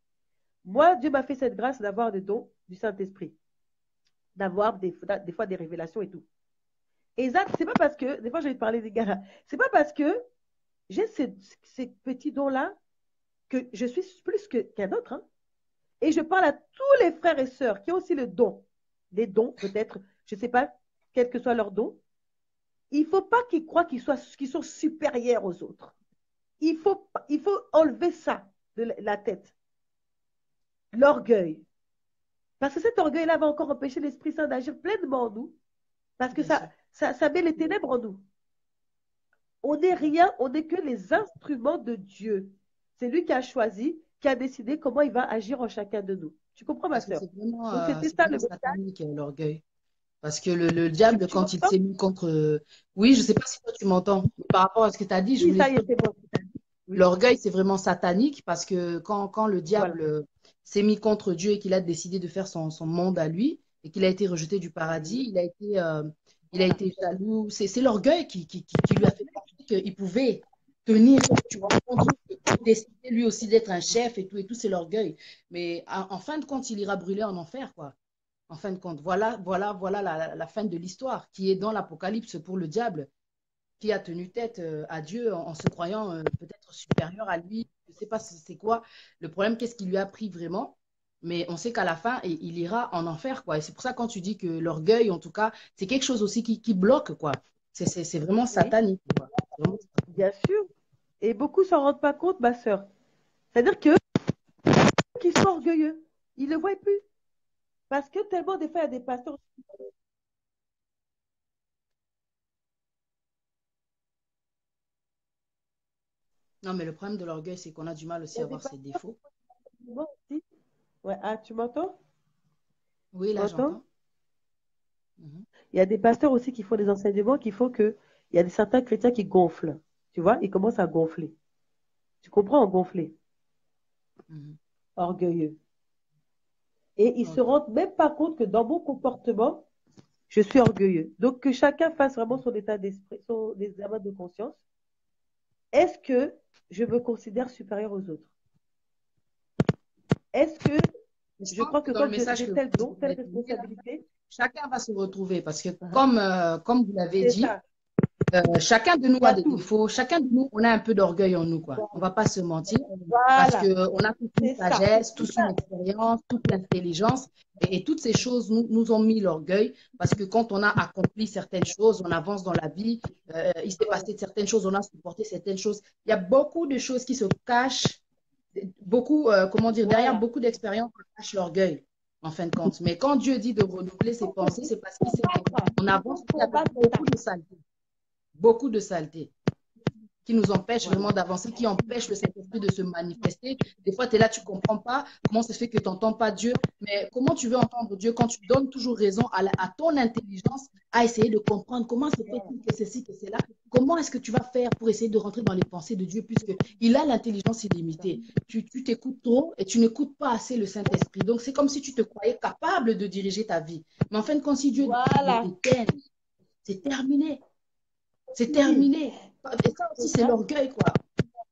Moi, Dieu m'a fait cette grâce d'avoir des dons du Saint-Esprit, d'avoir des fois des révélations et tout. Et ça, c'est pas parce que, des fois, je vais te parler des gars, c'est pas parce que j'ai ces petits dons-là que je suis plus qu'un autre. Hein. Et je parle à tous les frères et sœurs qui ont aussi le don, des dons peut-être, je ne sais pas, quel que soit leur don. Il ne faut pas qu'ils croient qu'ils sont supérieurs aux autres. Il faut enlever ça de la tête, l'orgueil. Parce que cet orgueil-là va encore empêcher l'Esprit Saint d'agir pleinement en nous, parce que Bien sûr. ça met les ténèbres en nous. On n'est Tout à fait. rien, on n'est que les instruments de Dieu. C'est lui qui a choisi, qui a décidé comment il va agir en chacun de nous. Tu comprends, ma Parce que soeur? Donc, c'était c'est ça le vraiment message. satanique, l'orgueil. Parce que le diable, Tu quand il m'entends? s'est mis contre... Oui, je ne sais pas si toi tu m'entends. Mais par rapport à ce que tu as dit, je Oui, voulais ça y dire, est, c'est bon. Oui, l'orgueil, c'est vraiment satanique parce que quand le voilà. diable s'est mis contre Dieu et qu'il a décidé de faire son monde à lui et qu'il a été rejeté du paradis, il a Voilà. été jaloux. C'est l'orgueil qui lui a fait penser qu'il pouvait tenir, tu vois, contre Dieu, décider lui aussi d'être un chef et tout, c'est l'orgueil. Mais en fin de compte, il ira brûler en enfer, quoi. En fin de compte, voilà la fin de l'histoire qui est dans l'Apocalypse pour le diable, qui a tenu tête à Dieu en se croyant peut-être supérieur à lui. Je ne sais pas c'est quoi le problème, qu'est-ce qui lui a pris vraiment. Mais on sait qu'à la fin, il ira en enfer, quoi. Et c'est pour ça quand tu dis que l'orgueil, en tout cas, c'est quelque chose aussi qui bloque, quoi. C'est vraiment Oui, satanique, quoi. Vraiment bien sûr. Et beaucoup s'en rendent pas compte, ma sœur. C'est-à-dire que qu'ils sont orgueilleux. Ils ne le voient plus. Parce que tellement des fois, il y a des pasteurs. Non, mais le problème de l'orgueil, c'est qu'on a du mal Il aussi y à a des voir ses pasteurs défauts. aussi. Ouais, ah, tu m'entends? Oui, Tu là, m'entends? j'entends. Mhm, Il y a des pasteurs aussi qui font des enseignements qui font que il y a certains chrétiens qui gonflent. Tu vois, ils commencent à gonfler. Tu comprends, gonfler, mhm. orgueilleux. Et ils se Ok. rendent même pas compte que dans mon comportement, je suis orgueilleux. Donc que chacun fasse vraiment son état d'esprit, son examen de conscience. Est-ce que je me considère supérieur aux autres? Est-ce que Je je pense crois que que dans le comme message j'ai que tel vous don, telle avez donné, là, responsabilité, chacun va se retrouver parce que uh-huh, comme vous l'avez c'est dit, ça. chacun de nous Il y a a des tout. défauts, chacun de nous, on a un peu d'orgueil en nous, quoi. On va pas se mentir parce Voilà, qu'on a toute une c'est ça. sagesse, toute une expérience, toute l'intelligence et toutes ces choses nous ont mis l'orgueil parce que quand on a accompli certaines choses, on avance dans la vie, il s'est passé certaines choses, on a supporté certaines choses. Il y a beaucoup de choses qui se cachent beaucoup, comment dire, derrière Voilà. beaucoup d'expériences, on cache l'orgueil, en fin de compte. Mais quand Dieu dit de renouveler ses pensées, c'est parce qu'il sait qu'on Il avance faut aussi avec combattre ça. beaucoup de saleté. Beaucoup de saleté qui nous empêche Voilà. vraiment d'avancer, qui empêche le Saint-Esprit de se manifester. Des fois, tu es là, tu ne comprends pas comment ça se fait que tu n'entends pas Dieu. Mais comment tu veux entendre Dieu quand tu donnes toujours raison à ton intelligence à essayer de comprendre comment se fait-il que ceci, que cela. Comment est-ce que tu vas faire pour essayer de rentrer dans les pensées de Dieu puisqu'il a l'intelligence illimitée. Tu t'écoutes trop et tu n'écoutes pas assez le Saint-Esprit. Donc, c'est comme si tu te croyais capable de diriger ta vie. Mais en fin de compte, si Dieu décide de Voilà. t'éteindre, c'est terminé. C'est Oui. terminé. Et ça aussi, C'est c'est ça. l'orgueil, quoi.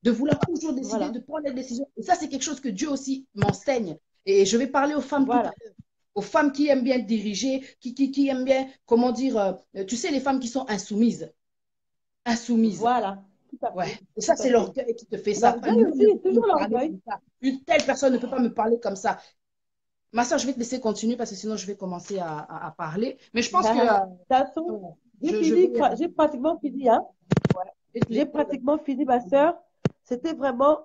De vouloir toujours décider, Voilà. de prendre les décisions. Et ça, c'est quelque chose que Dieu aussi m'enseigne. Et je vais parler aux femmes tout à Voilà. l'heure. Aux femmes qui aiment bien diriger, qui aiment bien, comment dire, tu sais, les femmes qui sont insoumises. Insoumises. Voilà. Tout à Ouais. fait. Et Tout ça, à c'est fait. l'orgueil qui te fait ça. Un L'orgueil homme ne aussi, peut pas me toujours parler l'orgueil. comme ça. Une telle personne ne peut pas me parler comme ça. Ma soeur, je vais te laisser continuer parce que sinon, je vais commencer à parler. Mais je pense que De toute façon, je vais, j'ai pratiquement fini, hein. ouais, je vais te J'ai laisser. pratiquement fini, ma sœur. C'était vraiment,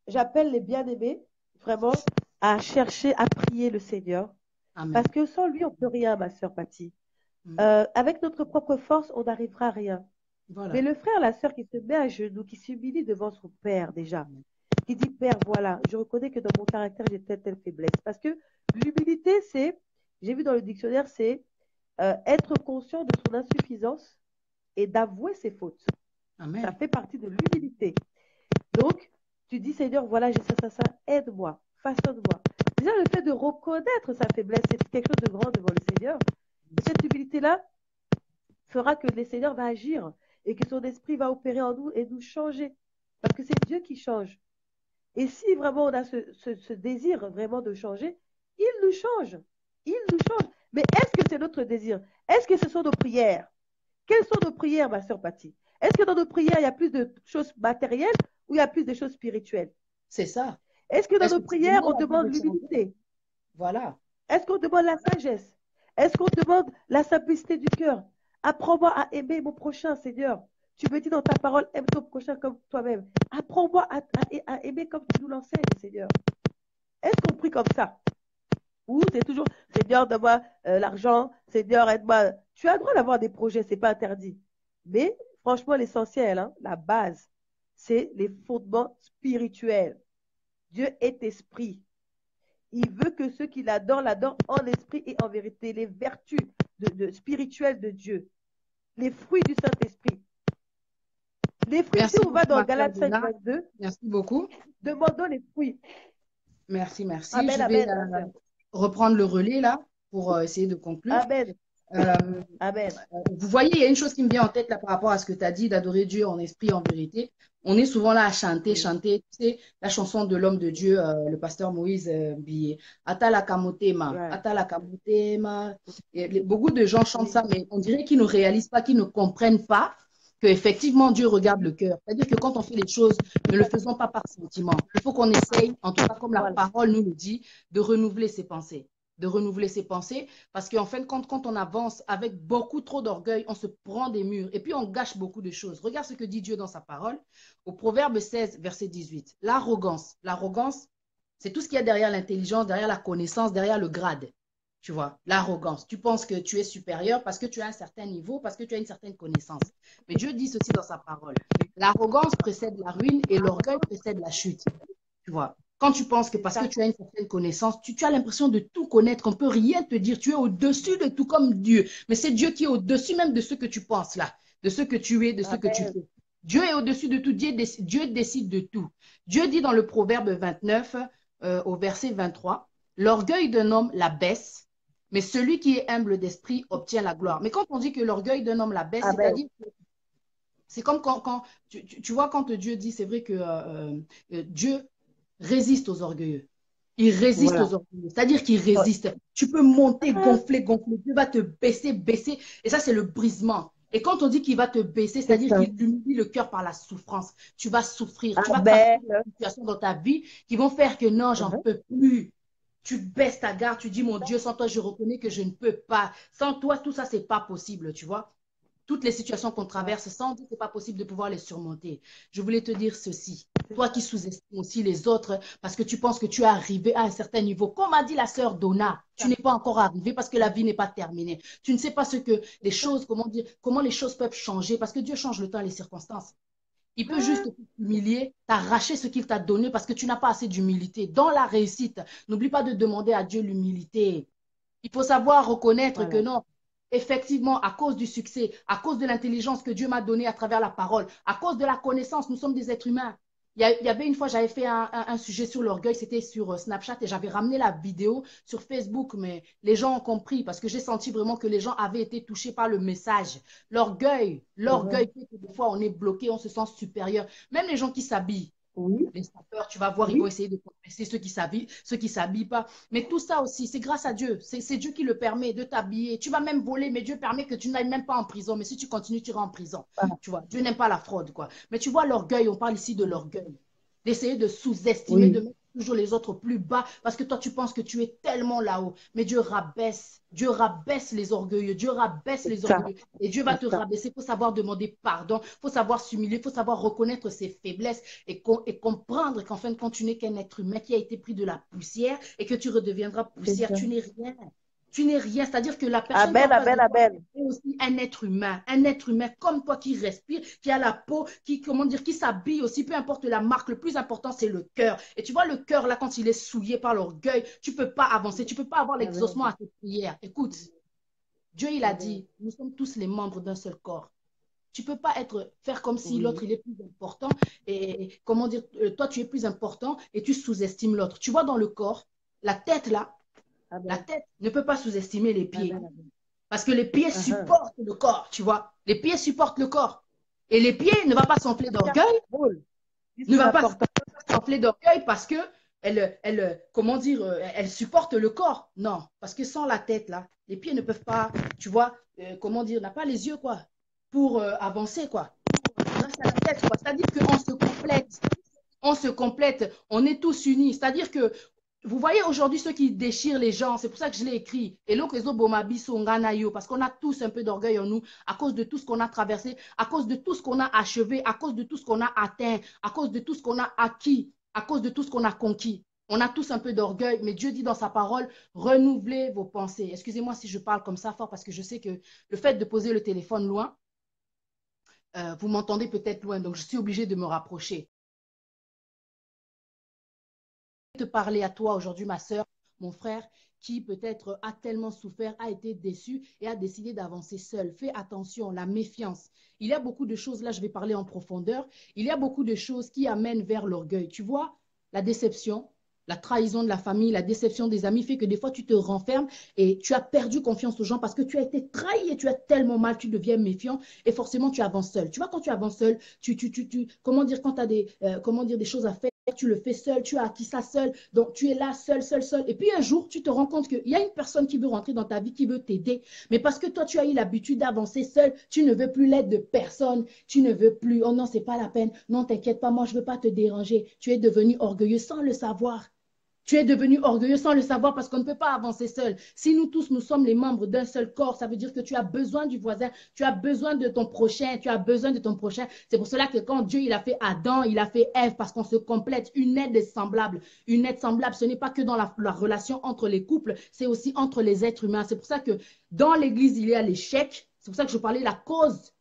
j'appelle les bien-aimés, vraiment, à chercher, à prier le Seigneur. Parce Amen. que sans lui, on peut rien, ma sœur Patty. Mm. Avec notre propre force, on n'arrivera à rien. Mais Voilà. le frère, la sœur qui se met à genoux, qui s'humilie devant son Père déjà, Amen. qui dit, Père, voilà, je reconnais que dans mon caractère, j'ai telle faiblesse. Parce que l'humilité, c'est, j'ai vu dans le dictionnaire, c'est être conscient de son insuffisance et d'avouer ses fautes. Ça Amen. fait partie de l'humilité. Donc, tu dis, Seigneur, voilà, j'ai ça, aide-moi, façonne-moi. Déjà, le fait de reconnaître sa faiblesse, c'est quelque chose de grand devant le Seigneur. Et cette humilité-là fera que le Seigneur va agir et que son esprit va opérer en nous et nous changer. Parce que c'est Dieu qui change. Et si vraiment on a ce désir vraiment de changer, il nous change. Il nous change. Mais est-ce que c'est notre désir? Est-ce que ce sont nos prières? Quelles sont nos prières, ma sœur Patty? Est-ce que dans nos prières, il y a plus de choses matérielles ou il y a plus de choses spirituelles? C'est ça. Est-ce que dans Est-ce nos que tu prières, on demandes à Dieu demande de changer? l'humilité? Voilà. Est-ce qu'on demande la sagesse? Est-ce qu'on demande la simplicité du cœur? Apprends-moi à aimer mon prochain, Seigneur. Tu me dis dans ta parole, aime ton prochain comme toi-même. Apprends-moi à aimer comme tu nous l'enseignes, Seigneur. Est-ce qu'on prie comme ça? Ou c'est toujours, Seigneur, donne-moi l'argent, Seigneur, aide-moi. Tu as le droit d'avoir des projets, c'est pas interdit. Mais franchement, l'essentiel, hein, la base, c'est les fondements spirituels. Dieu est esprit. Il veut que ceux qui l'adorent en esprit et en vérité. Les vertus spirituelles de Dieu. Les fruits du Saint-Esprit. Les fruits, si Merci on va beaucoup, dans ma sœur Galates 5, Donna. 22, Merci beaucoup. demandons les fruits. Merci, merci. Amen, Je vais amen, ma soeur. reprendre le relais là pour essayer de conclure. Amen, Euh, amen. Vous voyez, il y a une chose qui me vient en tête là par rapport à ce que tu as dit, d'adorer Dieu en esprit, en vérité. On est souvent là à chanter, Oui, chanter. Tu sais, la chanson de l'homme de Dieu, le pasteur Moïse Billet. Atala kamotema, ouais, atala kamotema. Beaucoup de gens chantent oui, ça, mais on dirait qu'ils ne réalisent pas, qu'ils ne comprennent pas qu'effectivement Dieu regarde le cœur. C'est-à-dire que quand on fait les choses, ne tout le à fait. faisons pas par sentiment. Il faut qu'on essaye, en tout cas comme la Voilà. parole nous le dit, de renouveler ses pensées. De renouveler ses pensées parce qu'en fin de compte, quand on avance avec beaucoup trop d'orgueil, on se prend des murs et puis on gâche beaucoup de choses. Regarde ce que dit Dieu dans sa parole au Proverbe 16, verset 18. L'arrogance. L'arrogance, c'est tout ce qu'il y a derrière l'intelligence, derrière la connaissance, derrière le grade. Tu vois, l'arrogance. Tu penses que tu es supérieur parce que tu as un certain niveau, parce que tu as une certaine connaissance. Mais Dieu dit ceci dans sa parole. L'arrogance précède la ruine et l'orgueil précède la chute. Tu vois, quand tu penses que C'est parce que ça. tu as une certaine connaissance, tu as l'impression de tout connaître, qu'on ne peut rien te dire. Tu es au-dessus de tout comme Dieu. Mais c'est Dieu qui est au-dessus même de ce que tu penses là, de ce que tu es, de ce que tu Amen. fais. Dieu est au-dessus de tout. Dieu décide de tout. Dieu dit dans le Proverbe 29, au verset 23, l'orgueil d'un homme la baisse, mais celui qui est humble d'esprit obtient la gloire. Mais quand on dit que l'orgueil d'un homme la baisse, Amen. c'est-à-dire c'est comme quand tu vois, quand Dieu dit, c'est vrai que Dieu résiste aux orgueilleux. Il résiste aux Voilà. orgueilleux. C'est-à-dire qu'il Ouais. résiste. Tu peux monter, Ah, gonfler, gonfler. Dieu va te baisser, baisser. Et ça, c'est le brisement. Et quand on dit qu'il va te baisser, c'est c'est-à-dire ça. qu'il humilie le cœur par la souffrance. Tu vas souffrir. Tu vas traverser Amen. des situations dans ta vie qui vont faire que non, j'en Mhm. peux plus. Tu baisses ta garde. Tu dis, mon Dieu, sans toi, je reconnais que je ne peux pas. Sans toi, tout ça, c'est pas possible, tu vois. Toutes les situations qu'on Ouais. traverse, sans Dieu, ce n'est pas possible de pouvoir les surmonter. Je voulais te dire ceci. C'est Toi ça. qui sous-estimes aussi les autres parce que tu penses que tu es arrivé à un certain niveau. Comme a dit la sœur Donna, tu Ça. n'es pas encore arrivé parce que la vie n'est pas terminée. Tu ne sais pas ce que les C'est ça. choses, comment dire, comment les choses peuvent changer parce que Dieu change le temps et les circonstances. Il peut Ah, juste t'humilier, t'arracher ce qu'il t'a donné parce que tu n'as pas assez d'humilité. Dans la réussite, n'oublie pas de demander à Dieu l'humilité. Il faut savoir reconnaître que voilà. non, effectivement, à cause du succès, à cause de l'intelligence que Dieu m'a donnée à travers la parole, à cause de la connaissance, nous sommes des êtres humains. Il y avait une fois, j'avais fait un sujet sur l'orgueil, c'était sur Snapchat et j'avais ramené la vidéo sur Facebook, mais les gens ont compris parce que j'ai senti vraiment que les gens avaient été touchés par le message. Mhm. L'orgueil fait que des fois on est bloqué, on se sent supérieur. Même les gens qui s'habillent, Oui, les sapeurs, tu vas voir, ils vont oui, essayer de compenser ceux qui s'habillent pas. Mais tout ça aussi, c'est grâce à Dieu. C'est Dieu qui le permet de t'habiller. Tu vas même voler, mais Dieu permet que tu n'ailles même pas en prison. Mais si tu continues, tu iras en prison. voilà. Tu vois, Dieu n'aime pas la fraude, quoi. Mais tu vois, l'orgueil, on parle ici de l'orgueil. D'essayer de sous-estimer, de Oui, mettre toujours les autres plus bas parce que toi, tu penses que tu es tellement là-haut. Mais Dieu rabaisse les orgueilleux, Dieu rabaisse c'est les ça, orgueilleux. Et Dieu va c'est te ça. rabaisser. Il faut savoir demander pardon, il faut savoir s'humilier, il faut savoir reconnaître ses faiblesses et comprendre qu'en fin de compte, tu n'es qu'un être humain qui a été pris de la poussière et que tu redeviendras C'est poussière. ça. Tu n'es rien. Tu n'es rien. C'est-à-dire que la personne qui est Amen, en face amen, de toi amen. est aussi un être humain comme toi qui respire, qui a la peau, qui, comment dire, qui s'habille aussi, peu importe la marque. Le plus important, c'est le cœur. Et tu vois, le cœur, là, quand il est souillé par l'orgueil, tu ne peux pas avancer, tu ne peux pas avoir Amen, l'exaucement à tes prières. Écoute, Dieu, il a amen. dit, nous sommes tous les membres d'un seul corps. Tu ne peux pas faire comme si l'autre, Oui, il est plus important et comment dire, toi, tu es plus important et tu sous-estimes l'autre. Tu vois, dans le corps, la tête, là, la amen, tête ne peut pas sous-estimer les pieds amen, amen. parce que les pieds Uhum. supportent le corps, tu vois. Les pieds supportent le corps. Et les pieds ne va pas s'enfler Tiens, d'orgueil, Paul, dis ne c'est va pas important. s'enfler d'orgueil parce que comment dire, elle supporte le corps. Non, parce que sans la tête, là, les pieds ne peuvent pas, tu vois, comment dire, n'a pas les yeux, quoi, pour avancer, quoi. Grâce à la tête, quoi. C'est-à-dire qu'on se complète, on est tous unis. C'est-à-dire que, vous voyez aujourd'hui ceux qui déchirent les gens, c'est pour ça que je l'ai écrit. Et parce qu'on a tous un peu d'orgueil en nous, à cause de tout ce qu'on a traversé, à cause de tout ce qu'on a achevé, à cause de tout ce qu'on a atteint, à cause de tout ce qu'on a acquis, à cause de tout ce qu'on a conquis. On a tous un peu d'orgueil, mais Dieu dit dans sa parole, renouvelez vos pensées. Excusez-moi si je parle comme ça fort, parce que je sais que le fait de poser le téléphone loin, vous m'entendez peut-être loin, donc je suis obligée de me rapprocher. Te parler à toi aujourd'hui, ma soeur, mon frère, qui peut-être a tellement souffert, a été déçu et a décidé d'avancer seul. Fais attention, la méfiance. Il y a beaucoup de choses, là je vais parler en profondeur, il y a beaucoup de choses qui amènent vers l'orgueil. Tu vois, la déception, la trahison de la famille, la déception des amis fait que des fois tu te renfermes et tu as perdu confiance aux gens parce que tu as été trahi et tu as tellement mal, tu deviens méfiant et forcément tu avances seul. Tu vois, quand tu avances seul, comment dire, quand tu as comment dire, des choses à faire, tu le fais seul, tu as acquis ça seul, donc tu es là seul, seul, seul. Et puis un jour, tu te rends compte qu'il y a une personne qui veut rentrer dans ta vie, qui veut t'aider, mais parce que toi, tu as eu l'habitude d'avancer seul, tu ne veux plus l'aide de personne, tu ne veux plus, oh non, c'est pas la peine, non, t'inquiète pas, moi, je veux pas te déranger. Tu es devenu orgueilleux sans le savoir. Tu es devenu orgueilleux sans le savoir parce qu'on ne peut pas avancer seul. Si nous tous, nous sommes les membres d'un seul corps, ça veut dire que tu as besoin du voisin, tu as besoin de ton prochain, tu as besoin de ton prochain. C'est pour cela que quand Dieu il a fait Adam, il a fait Ève parce qu'on se complète. Une aide est semblable. Une aide semblable, ce n'est pas que dans la relation entre les couples, c'est aussi entre les êtres humains. C'est pour ça que dans l'Église, il y a l'échec. C'est pour ça que je parlais de la cause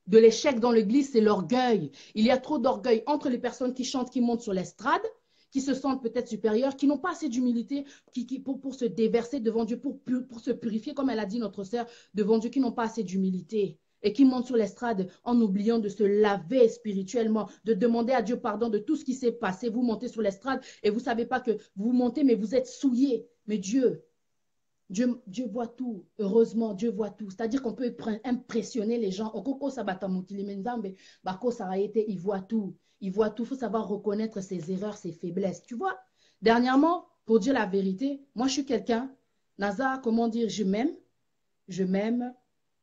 de l'échec dans l'église, c'est l'orgueil. Il y a trop d'orgueil entre les personnes qui chantent, qui montent sur l'estrade, qui se sentent peut-être supérieures, qui n'ont pas assez d'humilité pour se déverser devant Dieu, pour se purifier, comme elle a dit notre sœur, devant Dieu, qui n'ont pas assez d'humilité et qui montent sur l'estrade en oubliant de se laver spirituellement, de demander à Dieu pardon de tout ce qui s'est passé. Vous montez sur l'estrade et vous ne savez pas que vous montez, mais vous êtes souillé. Mais Dieu voit tout. Heureusement, Dieu voit tout. C'est-à-dire qu'on peut impressionner les gens. Il voit tout. Il voit tout. Il faut savoir reconnaître ses erreurs, ses faiblesses. Tu vois, dernièrement, pour dire la vérité, moi, je suis quelqu'un, Naza, comment dire, je m'aime,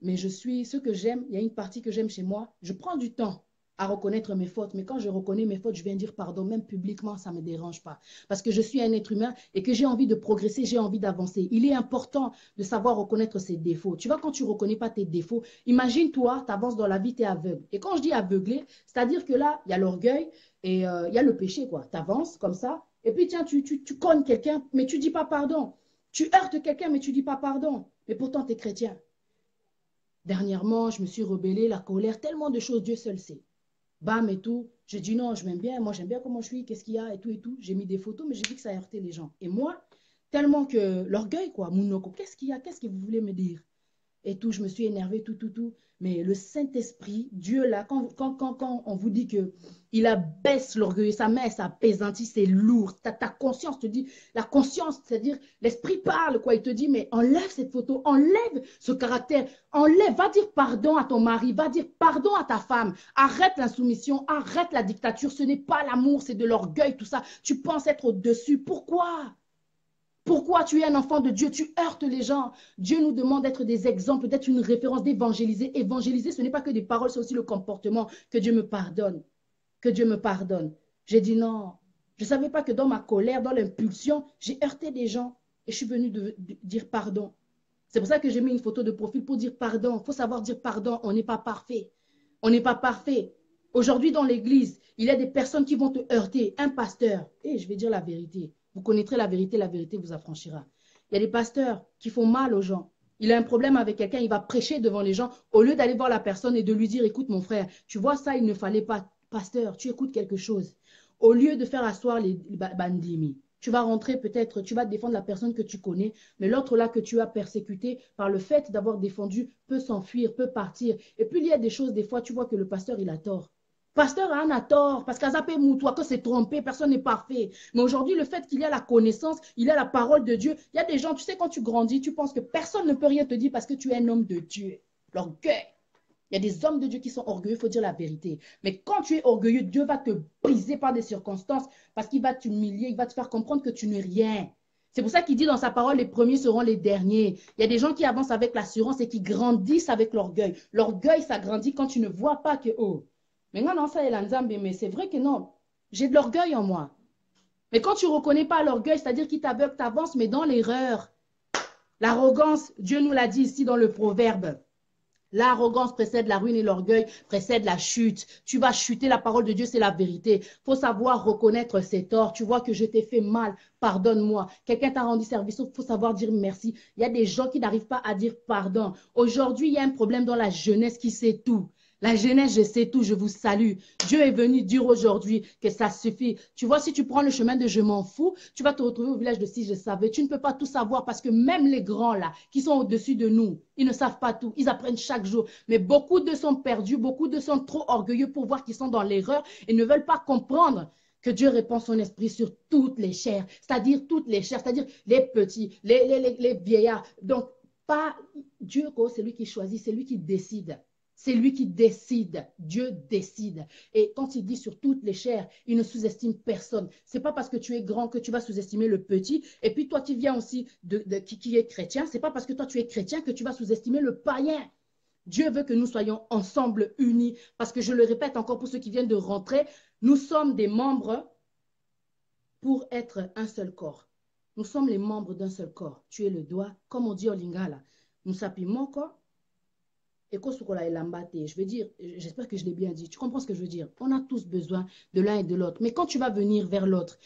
mais je suis ce que j'aime. Il y a une partie que j'aime chez moi. Je prends du temps. à reconnaître mes fautes. Mais quand je reconnais mes fautes, je viens dire pardon, même publiquement, ça ne me dérange pas. Parce que je suis un être humain et que j'ai envie de progresser, j'ai envie d'avancer. Il est important de savoir reconnaître ses défauts. Tu vois, quand tu ne reconnais pas tes défauts, imagine-toi, tu avances dans la vie, tu es aveugle. Et quand je dis aveuglé, c'est-à-dire que là, il y a l'orgueil et il y a le péché, quoi. Tu avances comme ça, et puis tiens, tu cognes quelqu'un, mais tu ne dis pas pardon. Tu heurtes quelqu'un, mais tu ne dis pas pardon. Mais pourtant, tu es chrétien. Dernièrement, je me suis rebellée, la colère, tellement de choses, Dieu seul sait. Bam et tout. J'ai dit non, je m'aime bien, moi j'aime bien comment je suis, qu'est-ce qu'il y a et tout et tout. J'ai mis des photos, mais j'ai dit que ça a heurté les gens. Et moi, tellement que l'orgueil, quoi, Mounoko, qu'est-ce qu'il y a, qu'est-ce que vous voulez me dire? Et tout, je me suis énervée, tout. Mais le Saint-Esprit, Dieu, là, quand on vous dit que il abaisse l'orgueil, sa main s'apaisantit, c'est lourd. Ta conscience te dit, la conscience, c'est-à-dire, l'Esprit parle, quoi. Il te dit, mais enlève cette photo, enlève ce caractère, enlève, va dire pardon à ton mari, va dire pardon à ta femme, arrête l'insoumission, arrête la dictature, ce n'est pas l'amour, c'est de l'orgueil, tout ça. Tu penses être au-dessus. Pourquoi? Pourquoi tu es un enfant de Dieu? Tu heurtes les gens. Dieu nous demande d'être des exemples, d'être une référence, d'évangéliser. Évangéliser, ce n'est pas que des paroles, c'est aussi le comportement. Que Dieu me pardonne. Que Dieu me pardonne. J'ai dit non. Je ne savais pas que dans ma colère, dans l'impulsion, j'ai heurté des gens et je suis venue de dire pardon. C'est pour ça que j'ai mis une photo de profil pour dire pardon. Il faut savoir dire pardon. On n'est pas parfait. On n'est pas parfait. Aujourd'hui, dans l'église, il y a des personnes qui vont te heurter. Un pasteur, et je vais dire la vérité. Vous connaîtrez la vérité vous affranchira. Il y a des pasteurs qui font mal aux gens. Il a un problème avec quelqu'un, il va prêcher devant les gens. Au lieu d'aller voir la personne et de lui dire, écoute mon frère, tu vois ça, il ne fallait pas. Pasteur, tu écoutes quelque chose. Au lieu de faire asseoir les bandimi, tu vas rentrer peut-être, tu vas défendre la personne que tu connais, mais l'autre là que tu as persécuté par le fait d'avoir défendu peut s'enfuir, peut partir. Et puis il y a des choses, des fois, tu vois que le pasteur, il a tort. Pasteur Anne a tort, parce qu'à Zapé Moutoua, que c'est trompé, personne n'est parfait. Mais aujourd'hui, le fait qu'il y a la connaissance, il y a la parole de Dieu, il y a des gens, tu sais, quand tu grandis, tu penses que personne ne peut rien te dire parce que tu es un homme de Dieu. L'orgueil. Il y a des hommes de Dieu qui sont orgueilleux, il faut dire la vérité. Mais quand tu es orgueilleux, Dieu va te briser par des circonstances parce qu'il va t'humilier, il va te faire comprendre que tu n'es rien. C'est pour ça qu'il dit dans sa parole, les premiers seront les derniers. Il y a des gens qui avancent avec l'assurance et qui grandissent avec l'orgueil. L'orgueil, ça grandit quand tu ne vois pas que, oh, mais non, ça est l'anzambe, mais c'est vrai que non. J'ai de l'orgueil en moi. Mais quand tu ne reconnais pas l'orgueil, c'est-à-dire qu'il t'aveugle, tu avances, mais dans l'erreur. L'arrogance, Dieu nous l'a dit ici dans le proverbe. L'arrogance précède la ruine et l'orgueil précède la chute. Tu vas chuter, la parole de Dieu, c'est la vérité. Il faut savoir reconnaître ses torts. Tu vois que je t'ai fait mal, pardonne-moi. Quelqu'un t'a rendu service, il faut savoir dire merci. Il y a des gens qui n'arrivent pas à dire pardon. Aujourd'hui, il y a un problème dans la jeunesse qui sait tout. La jeunesse, je sais tout, je vous salue. Dieu est venu dire aujourd'hui que ça suffit. Tu vois, si tu prends le chemin de je m'en fous, tu vas te retrouver au village de si je savais. Tu ne peux pas tout savoir parce que même les grands là, qui sont au-dessus de nous, ils ne savent pas tout. Ils apprennent chaque jour. Mais beaucoup d'eux sont perdus, beaucoup d'eux sont trop orgueilleux pour voir qu'ils sont dans l'erreur et ne veulent pas comprendre que Dieu répand son esprit sur toutes les chairs, c'est-à-dire toutes les chairs, c'est-à-dire les petits, les vieillards. Donc, pas Dieu, c'est lui qui choisit, c'est lui qui décide. C'est lui qui décide. Dieu décide. Et quand il dit sur toutes les chairs, il ne sous-estime personne. Ce n'est pas parce que tu es grand que tu vas sous-estimer le petit. Et puis toi qui viens aussi qui est chrétien, ce n'est pas parce que toi tu es chrétien que tu vas sous-estimer le païen. Dieu veut que nous soyons ensemble unis. Parce que je le répète encore pour ceux qui viennent de rentrer, nous sommes des membres pour être un seul corps. Nous sommes les membres d'un seul corps. Tu es le doigt, comme on dit au Lingala. Nous sapons mon corps. Je veux dire, j'espère que je l'ai bien dit. Tu comprends ce que je veux dire? On a tous besoin de l'un et de l'autre. Mais quand tu vas venir vers l'autre,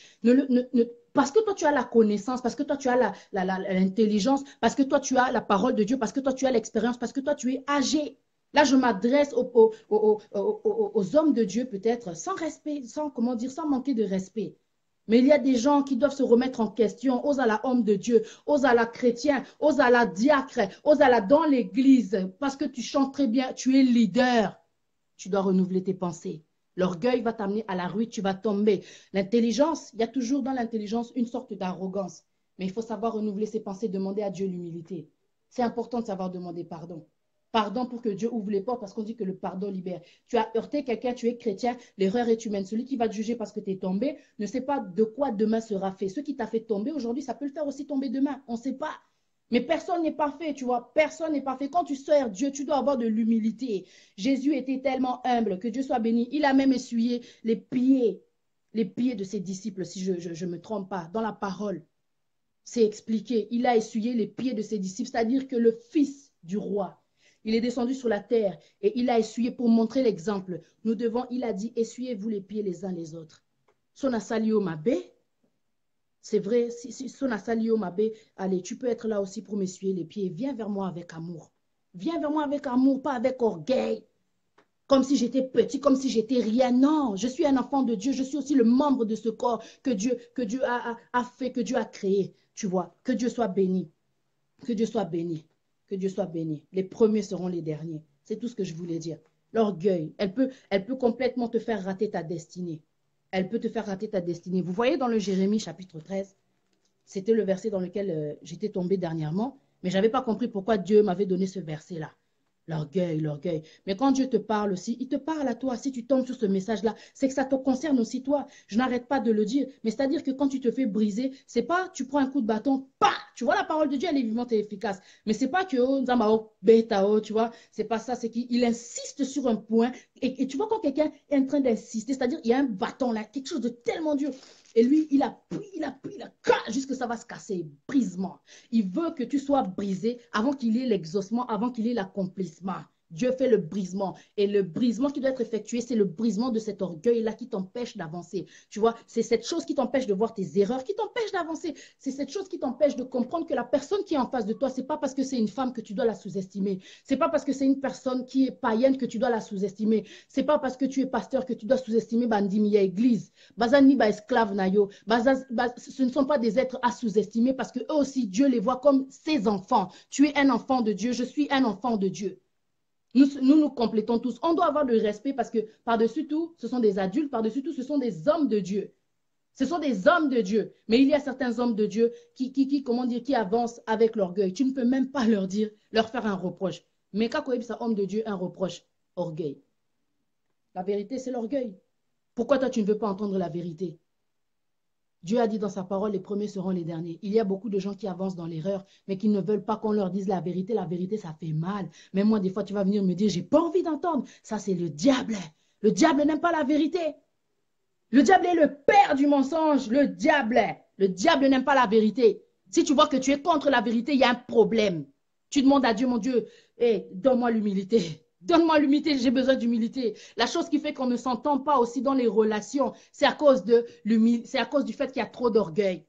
parce que toi tu as la connaissance, parce que toi tu as l'intelligence, parce que toi tu as la parole de Dieu, parce que toi tu as l'expérience, parce que toi tu es âgé. Là, je m'adresse aux hommes de Dieu peut-être sans respect, comment dire, sans manquer de respect. Mais il y a des gens qui doivent se remettre en question. Ose à la homme de Dieu, ose à la chrétien, ose à la diacre, ose à la dans l'église. Parce que tu chantes très bien, tu es leader. Tu dois renouveler tes pensées. L'orgueil va t'amener à la ruine, tu vas tomber. L'intelligence, il y a toujours dans l'intelligence une sorte d'arrogance. Mais il faut savoir renouveler ses pensées, demander à Dieu l'humilité. C'est important de savoir demander pardon. Pardon pour que Dieu ouvre les portes parce qu'on dit que le pardon libère. Tu as heurté quelqu'un, tu es chrétien, l'erreur est humaine. Celui qui va te juger parce que tu es tombé ne sait pas de quoi demain sera fait. Ce qui t'a fait tomber aujourd'hui, ça peut le faire aussi tomber demain. On ne sait pas. Mais personne n'est parfait, tu vois. Personne n'est parfait. Quand tu sers Dieu, tu dois avoir de l'humilité. Jésus était tellement humble, que Dieu soit béni. Il a même essuyé les pieds de ses disciples, si je ne me trompe pas, dans la parole. C'est expliqué. Il a essuyé les pieds de ses disciples, c'est-à-dire que le fils du roi, il est descendu sur la terre et il a essuyé pour montrer l'exemple. Nous devons, il a dit, essuyez-vous les pieds les uns les autres. Sona salio mabe. C'est vrai, si Sona salio mabe, allez, tu peux être là aussi pour m'essuyer les pieds. Viens vers moi avec amour. Viens vers moi avec amour, pas avec orgueil. Comme si j'étais petit, comme si j'étais rien. Non, je suis un enfant de Dieu. Je suis aussi le membre de ce corps que Dieu a fait, que Dieu a créé. Tu vois, que Dieu soit béni. Que Dieu soit béni. Que Dieu soit béni. Les premiers seront les derniers. C'est tout ce que je voulais dire. L'orgueil, elle peut complètement te faire rater ta destinée. Elle peut te faire rater ta destinée. Vous voyez dans le Jérémie chapitre 13, c'était le verset dans lequel j'étais tombée dernièrement, mais je n'avais pas compris pourquoi Dieu m'avait donné ce verset-là. L'orgueil, l'orgueil. Mais quand Dieu te parle aussi, il te parle à toi. Si tu tombes sur ce message-là, c'est que ça te concerne aussi toi. Je n'arrête pas de le dire. Mais c'est-à-dire que quand tu te fais briser, c'est pas tu prends un coup de bâton, bah, tu vois, la parole de Dieu, elle est vivante et efficace. Mais c'est pas que, oh, Nzambao, Betao, tu vois, c'est pas ça. C'est qu'il insiste sur un point. Et tu vois, quand quelqu'un est en train d'insister, c'est-à-dire il y a un bâton là, quelque chose de tellement dur. Et lui, il appuie, jusqu'à ça va se casser, brisement. Il veut que tu sois brisé avant qu'il ait l'exaucement, avant qu'il ait l'accomplissement. Dieu fait le brisement. Et le brisement qui doit être effectué, c'est le brisement de cet orgueil-là qui t'empêche d'avancer. Tu vois, c'est cette chose qui t'empêche de voir tes erreurs, qui t'empêche d'avancer. C'est cette chose qui t'empêche de comprendre que la personne qui est en face de toi, c'est pas parce que c'est une femme que tu dois la sous-estimer. C'est pas parce que c'est une personne qui est païenne que tu dois la sous-estimer. C'est pas parce que tu es pasteur que tu dois sous-estimer Bandimia Église. Bazani ba esclave nayo. Ce ne sont pas des êtres à sous-estimer parce que eux aussi, Dieu les voit comme ses enfants. Tu es un enfant de Dieu, je suis un enfant de Dieu. Nous complétons tous. On doit avoir le respect parce que par-dessus tout, ce sont des adultes, par-dessus tout, ce sont des hommes de Dieu. Ce sont des hommes de Dieu. Mais il y a certains hommes de Dieu qui avancent avec l'orgueil. Tu ne peux même pas leur faire un reproche. Mais quand ça, homme de Dieu, un reproche, orgueil. La vérité, c'est l'orgueil. Pourquoi toi, tu ne veux pas entendre la vérité? Dieu a dit dans sa parole, les premiers seront les derniers. Il y a beaucoup de gens qui avancent dans l'erreur, mais qui ne veulent pas qu'on leur dise la vérité. La vérité, ça fait mal. Même moi, des fois, tu vas venir me dire, j'ai pas envie d'entendre. Ça, c'est le diable. Le diable n'aime pas la vérité. Le diable est le père du mensonge. Le diable n'aime pas la vérité. Si tu vois que tu es contre la vérité, il y a un problème. Tu demandes à Dieu, mon Dieu, hey, donne-moi l'humilité. Donne-moi l'humilité, j'ai besoin d'humilité. La chose qui fait qu'on ne s'entend pas aussi dans les relations, c'est à cause du fait qu'il y a trop d'orgueil.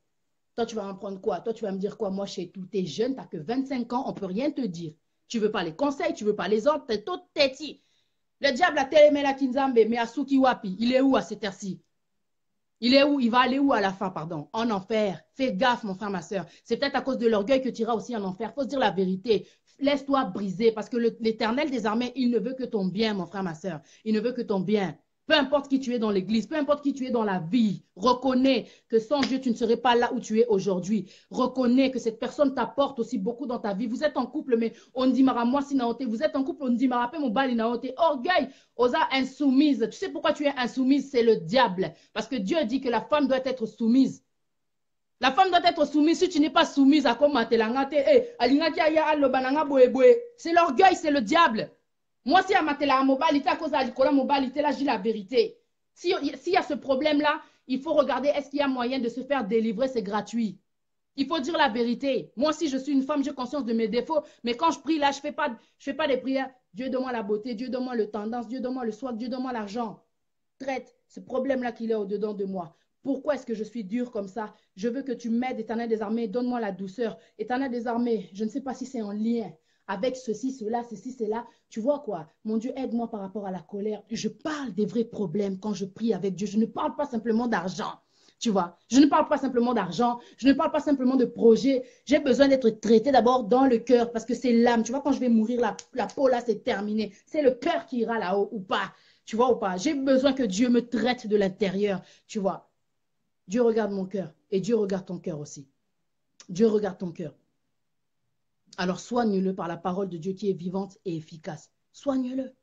Toi, tu vas en prendre quoi? Toi, tu vas me dire quoi? Moi, chez tout, t'es jeune, t'as que 25 ans, on peut rien te dire. Tu veux pas les conseils, tu veux pas les ordres, t'es tout têti. Le diable a tellement la Kinzambe, mais à Suki Wapi, il est où à cette heure-ci? Il est où? Il va aller où à la fin, pardon? En enfer. Fais gaffe, mon frère, ma soeur. C'est peut-être à cause de l'orgueil que tu iras aussi en enfer. Faut se dire la vérité. Laisse-toi briser parce que l'Éternel des armées, il ne veut que ton bien, mon frère, ma soeur. Il ne veut que ton bien. Peu importe qui tu es dans l'église, peu importe qui tu es dans la vie, reconnais que sans Dieu, tu ne serais pas là où tu es aujourd'hui. Reconnais que cette personne t'apporte aussi beaucoup dans ta vie. Vous êtes en couple, mais on dit moi si naote. Vous êtes en couple, on dit mon bali naote. Orgueil, osa insoumise. Tu sais pourquoi tu es insoumise? C'est le diable. Parce que Dieu dit que la femme doit être soumise. La femme doit être soumise. Si tu n'es pas soumise à comme c'est l'orgueil, c'est le diable. Moi, si à la mobilité, à cause de la mobilité, là, j'ai la vérité. S'il y a ce problème-là, il faut regarder est-ce qu'il y a moyen de se faire délivrer, c'est gratuit. Il faut dire la vérité. Moi aussi, je suis une femme, j'ai conscience de mes défauts, mais quand je prie, là, je fais pas des prières. Dieu donne-moi la beauté, Dieu donne-moi le tendance, Dieu donne-moi le soin, Dieu donne-moi l'argent. Traite ce problème-là qu'il est au-dedans de moi. Pourquoi est-ce que je suis dure comme ça? Je veux que tu m'aides, Éternel des armées, donne-moi la douceur. Éternel des armées, je ne sais pas si c'est en lien avec ceci, cela, ceci, cela. Tu vois quoi? Mon Dieu, aide-moi par rapport à la colère. Je parle des vrais problèmes quand je prie avec Dieu. Je ne parle pas simplement d'argent. Tu vois, je ne parle pas simplement d'argent, je ne parle pas simplement de projet. J'ai besoin d'être traité d'abord dans le cœur parce que c'est l'âme. Tu vois, quand je vais mourir, la peau là, c'est terminé. C'est le cœur qui ira là-haut ou pas. Tu vois ou pas? J'ai besoin que Dieu me traite de l'intérieur. Tu vois, Dieu regarde mon cœur et Dieu regarde ton cœur aussi. Dieu regarde ton cœur. Alors soigne-le par la parole de Dieu qui est vivante et efficace. Soigne-le.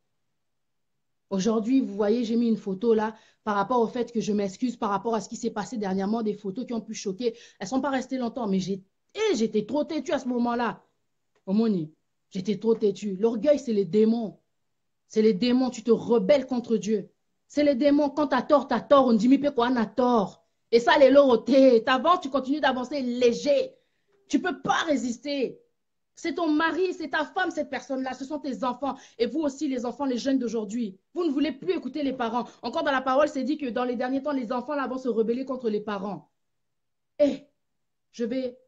Aujourd'hui, vous voyez, j'ai mis une photo là par rapport au fait que je m'excuse par rapport à ce qui s'est passé dernièrement, des photos qui ont pu choquer. Elles ne sont pas restées longtemps, mais j'ai Et j'étais trop têtue à ce moment-là. Omoni, j'étais trop têtue. L'orgueil, c'est les démons. C'est les démons, tu te rebelles contre Dieu. C'est les démons, quand tu as tort, tu as tort. On dit, mais quoi, on a tort. Et ça, les lorotés, t'avances, tu continues d'avancer léger. Tu ne peux pas résister. C'est ton mari, c'est ta femme, cette personne-là. Ce sont tes enfants. Et vous aussi, les enfants, les jeunes d'aujourd'hui. Vous ne voulez plus écouter les parents. Encore dans la parole, c'est dit que dans les derniers temps, les enfants là, vont se rebeller contre les parents. Et je vais...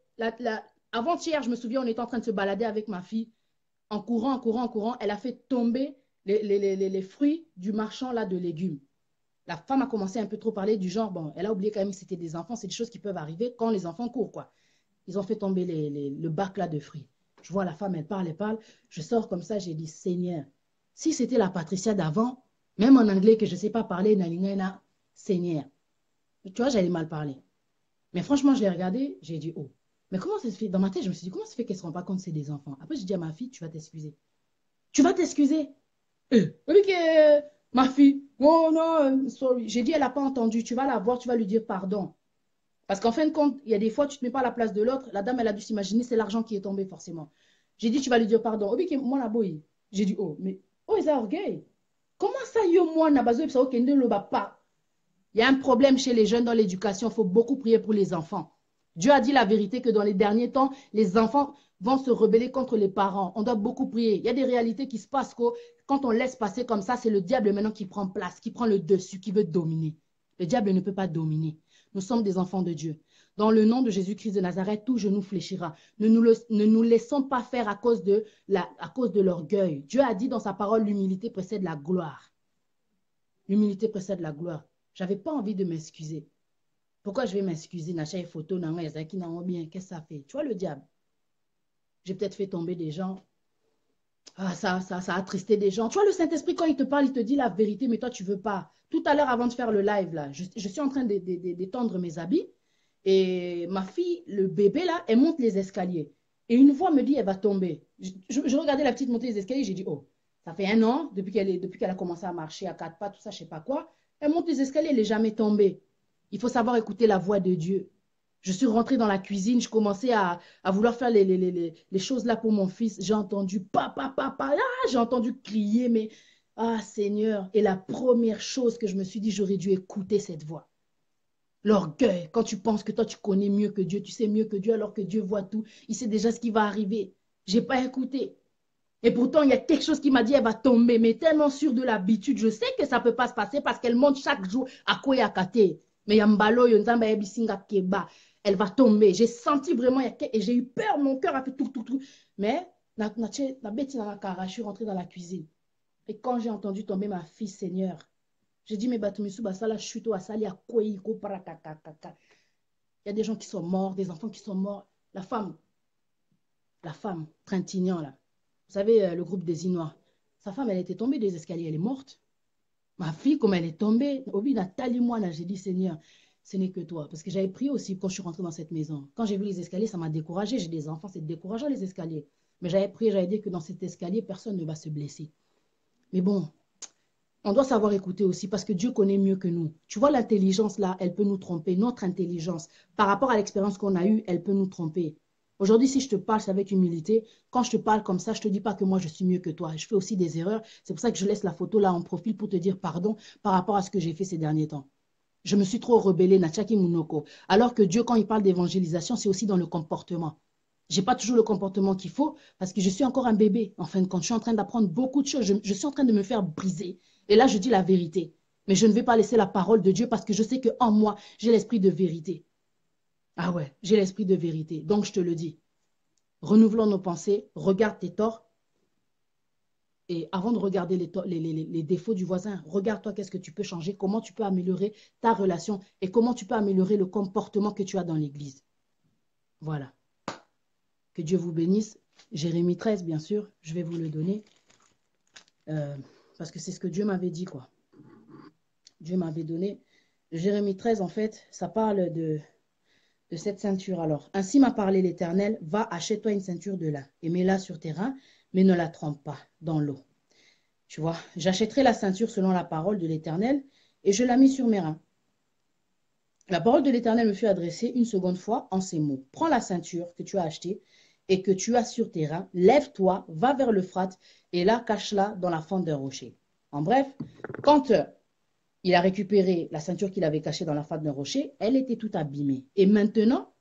Avant-hier, je me souviens, on était en train de se balader avec ma fille. En courant, en courant, en courant, elle a fait tomber les fruits du marchand là, de légumes. La femme a commencé un peu trop parler du genre, bon, elle a oublié quand même que c'était des enfants, c'est des choses qui peuvent arriver quand les enfants courent, quoi. Ils ont fait tomber le bac là de fruits. Je vois la femme, elle parle, elle parle. Je sors comme ça, j'ai dit, Seigneur, si c'était la Patricia d'avant, même en anglais que je ne sais pas parler, Seigneur. Tu vois, j'allais mal parler. Mais franchement, je l'ai regardé, j'ai dit, oh. Mais comment ça se fait? Dans ma tête, je me suis dit, comment ça se fait qu'elle ne se rend pas compte que c'est des enfants? Après, j'ai dit à ma fille, tu vas t'excuser. Tu vas t'excuser. Oui, que ma fille, oh non, sorry. J'ai dit, elle n'a pas entendu. Tu vas la voir, tu vas lui dire pardon. Parce qu'en fin de compte, il y a des fois, tu ne te mets pas à la place de l'autre. La dame, elle a dû s'imaginer, c'est l'argent qui est tombé forcément. J'ai dit, tu vas lui dire pardon. Oui, moi, la boy. J'ai dit, oh, mais, oh, ils ont orgueil. Comment ça, yo, moi, n'a pas pas. Il y a un problème chez les jeunes dans l'éducation. Il faut beaucoup prier pour les enfants. Dieu a dit la vérité que dans les derniers temps, les enfants vont se rebeller contre les parents. On doit beaucoup prier. Il y a des réalités qui se passent quand on laisse passer comme ça, c'est le diable maintenant qui prend place, qui prend le dessus, qui veut dominer. Le diable ne peut pas dominer. Nous sommes des enfants de Dieu. Dans le nom de Jésus-Christ de Nazareth, tout genou fléchira. Ne nous laissons pas faire à cause de l'orgueil. Dieu a dit dans sa parole, l'humilité précède la gloire. L'humilité précède la gloire. Je n'avais pas envie de m'excuser. Pourquoi je vais m'excuser? N'a pas photo, n'a bien. Qu'est-ce que ça fait? Tu vois le diable? J'ai peut-être fait tomber des gens. Ah, ça a attristé des gens. Tu vois, le Saint-Esprit, quand il te parle, il te dit la vérité, mais toi, tu ne veux pas. Tout à l'heure, avant de faire le live, là, je suis en train d'étendre mes habits. Et ma fille, le bébé, là, elle monte les escaliers. Et une voix me dit, elle va tomber. Je regardais la petite monter les escaliers, j'ai dit, oh, ça fait 1 an, depuis qu'elle a commencé à marcher à 4 pas, tout ça, je ne sais pas quoi. Elle monte les escaliers, elle n'est jamais tombée. Il faut savoir écouter la voix de Dieu. Je suis rentrée dans la cuisine, je commençais à vouloir faire les choses là pour mon fils. J'ai entendu papa, papa, ah, j'ai entendu crier, mais ah Seigneur. Et la première chose que je me suis dit, j'aurais dû écouter cette voix. L'orgueil, quand tu penses que toi tu connais mieux que Dieu, tu sais mieux que Dieu alors que Dieu voit tout, il sait déjà ce qui va arriver. Je n'ai pas écouté. Et pourtant, il y a quelque chose qui m'a dit, elle va tomber, mais tellement sûre de l'habitude, je sais que ça ne peut pas se passer parce qu'elle monte chaque jour à quoi à kate. Mais Yambalo, Yonzamba, Ebisinga, Keba, elle va tomber. J'ai senti vraiment, et j'ai eu peur, mon cœur a fait tout. Mais, je suis rentrée dans la cuisine. Et quand j'ai entendu tomber ma fille, Seigneur, j'ai dit, mais Batumisu, Basala, Chuto, Asali, Akoyi, Koparakakaka. Il y a des gens qui sont morts, des enfants qui sont morts. La femme, Trintignant, là. Vous savez, le groupe des Inuits. Sa femme, elle était tombée des escaliers, elle est morte. Ma fille, comme elle est tombée, Obi, Nathalie, moi, là, j'ai dit, Seigneur, ce n'est que toi. Parce que j'avais prié aussi quand je suis rentrée dans cette maison. Quand j'ai vu les escaliers, ça m'a découragée. J'ai des enfants, c'est décourageant, les escaliers. Mais j'avais prié, j'avais dit que dans cet escalier, personne ne va se blesser. Mais bon, on doit savoir écouter aussi parce que Dieu connaît mieux que nous. Tu vois, l'intelligence, là, elle peut nous tromper. Notre intelligence, par rapport à l'expérience qu'on a eue, elle peut nous tromper. Aujourd'hui, si je te parle, c'est avec humilité. Quand je te parle comme ça, je ne te dis pas que moi, je suis mieux que toi. Je fais aussi des erreurs. C'est pour ça que je laisse la photo là en profil pour te dire pardon par rapport à ce que j'ai fait ces derniers temps. Je me suis trop rebellée, Nachaki Munoko. Alors que Dieu, quand il parle d'évangélisation, c'est aussi dans le comportement. Je n'ai pas toujours le comportement qu'il faut parce que je suis encore un bébé. En fin de compte, je suis en train d'apprendre beaucoup de choses. Je suis en train de me faire briser. Et là, je dis la vérité. Mais je ne vais pas laisser la parole de Dieu parce que je sais qu'en moi, j'ai l'esprit de vérité. Ah ouais, j'ai l'esprit de vérité. Donc, je te le dis. Renouvelons nos pensées, regarde tes torts. Et avant de regarder les défauts du voisin, regarde-toi qu'est-ce que tu peux changer, comment tu peux améliorer ta relation et comment tu peux améliorer le comportement que tu as dans l'église. Voilà. Que Dieu vous bénisse. Jérémie 13, bien sûr, je vais vous le donner. Parce que c'est ce que Dieu m'avait dit, quoi. Dieu m'avait donné. Jérémie 13, en fait, ça parle de cette ceinture. Alors, ainsi m'a parlé l'Éternel, va, achète-toi une ceinture de lin et mets-la sur tes reins, mais ne la trempe pas dans l'eau. Tu vois, j'achèterai la ceinture selon la parole de l'Éternel et je la mis sur mes reins. La parole de l'Éternel me fut adressée une seconde fois en ces mots. Prends la ceinture que tu as achetée et que tu as sur tes reins, lève-toi, va vers l'Euphrate et là, cache-la dans la fente d'un rocher. En bref, quand il a récupéré la ceinture qu'il avait cachée dans la fente d'un rocher, elle était toute abîmée. Et maintenant,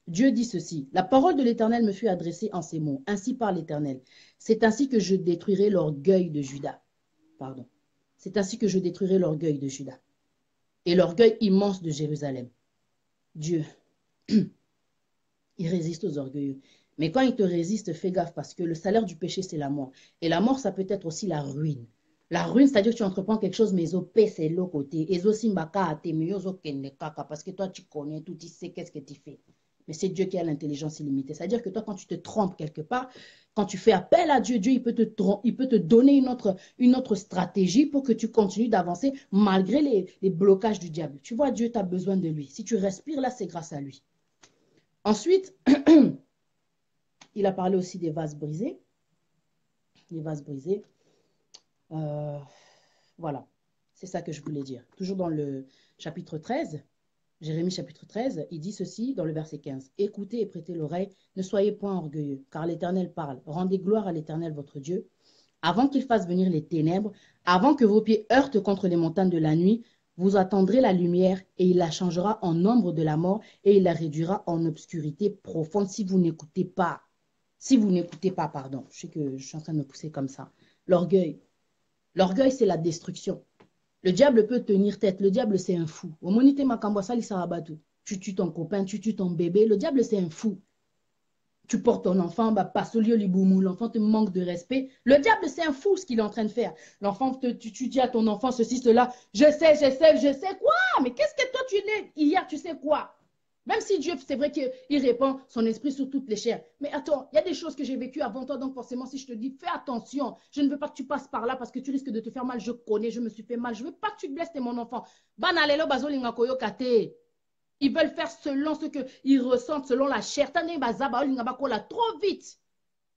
Dieu dit ceci, la parole de l'Éternel me fut adressée en ces mots, ainsi par l'Éternel. C'est ainsi que je détruirai l'orgueil de Juda. Pardon. C'est ainsi que je détruirai l'orgueil de Juda et l'orgueil immense de Jérusalem. Dieu, il résiste aux orgueilleux. Mais quand il te résiste, fais gaffe parce que le salaire du péché, c'est la mort. Et la mort, ça peut être aussi la ruine. La ruine, c'est-à-dire que tu entreprends quelque chose, mais c'est l'autre côté. Parce que toi, tu connais tout, tu sais qu'est-ce que tu fais. Mais c'est Dieu qui a l'intelligence illimitée. C'est-à-dire que toi, quand tu te trompes quelque part, quand tu fais appel à Dieu, Dieu, il peut te donner une autre stratégie pour que tu continues d'avancer malgré les blocages du diable. Tu vois, Dieu, tu as besoin de lui. Si tu respires là, c'est grâce à lui. Ensuite, il a parlé aussi des vases brisés. Les vases brisés. Voilà, c'est ça que je voulais dire. Toujours dans le chapitre 13, Jérémie chapitre 13, il dit ceci dans le verset 15. Écoutez et prêtez l'oreille, ne soyez point orgueilleux, car l'Éternel parle. Rendez gloire à l'Éternel votre Dieu, avant qu'il fasse venir les ténèbres, avant que vos pieds heurtent contre les montagnes de la nuit, vous attendrez la lumière et il la changera en ombre de la mort et il la réduira en obscurité profonde si vous n'écoutez pas. Si vous n'écoutez pas, pardon, je sais que je suis en train de me pousser comme ça. L'orgueil. L'orgueil, c'est la destruction. Le diable peut tenir tête. Le diable, c'est un fou. Au monité Makambwa, tu tues ton copain, tu tues ton bébé. Le diable, c'est un fou. Tu portes ton enfant, l'enfant te manque de respect. Le diable, c'est un fou ce qu'il est en train de faire. L'enfant, tu dis à ton enfant ceci, cela. Je sais quoi? Mais qu'est-ce que toi tu es hier, tu sais quoi? Même si Dieu, c'est vrai qu'il répand son esprit sur toutes les chairs. Mais attends, il y a des choses que j'ai vécues avant toi, donc forcément, si je te dis, fais attention, je ne veux pas que tu passes par là parce que tu risques de te faire mal. Je connais, je me suis fait mal. Je ne veux pas que tu te blesses, t'es mon enfant. Ils veulent faire selon ce qu'ils ressentent, selon la chair. Trop vite.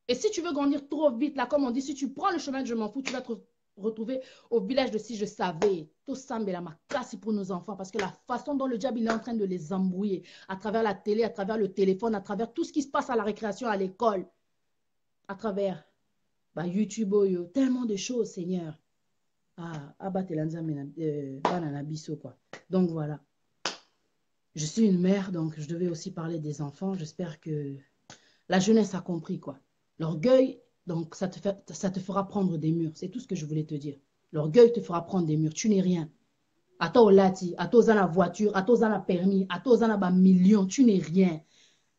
Et si tu veux grandir trop vite, là, comme on dit, si tu prends le chemin de je m'en fous, tu vas te retrouver au village de si je savais. Tout ça, mais la casse pour nos enfants, parce que la façon dont le diable il est en train de les embrouiller, à travers la télé, à travers le téléphone, à travers tout ce qui se passe à la récréation, à l'école, à travers YouTube, tellement de choses, Seigneur. Quoi. Donc voilà. Je suis une mère, donc je devais aussi parler des enfants. J'espère que la jeunesse a compris, quoi. L'orgueil, donc ça te fera prendre des murs. C'est tout ce que je voulais te dire. L'orgueil te fera prendre des murs. Tu n'es rien. À toi, au lati, à toi, la voiture, à toi, la permis, à toi, la million. Tu n'es rien.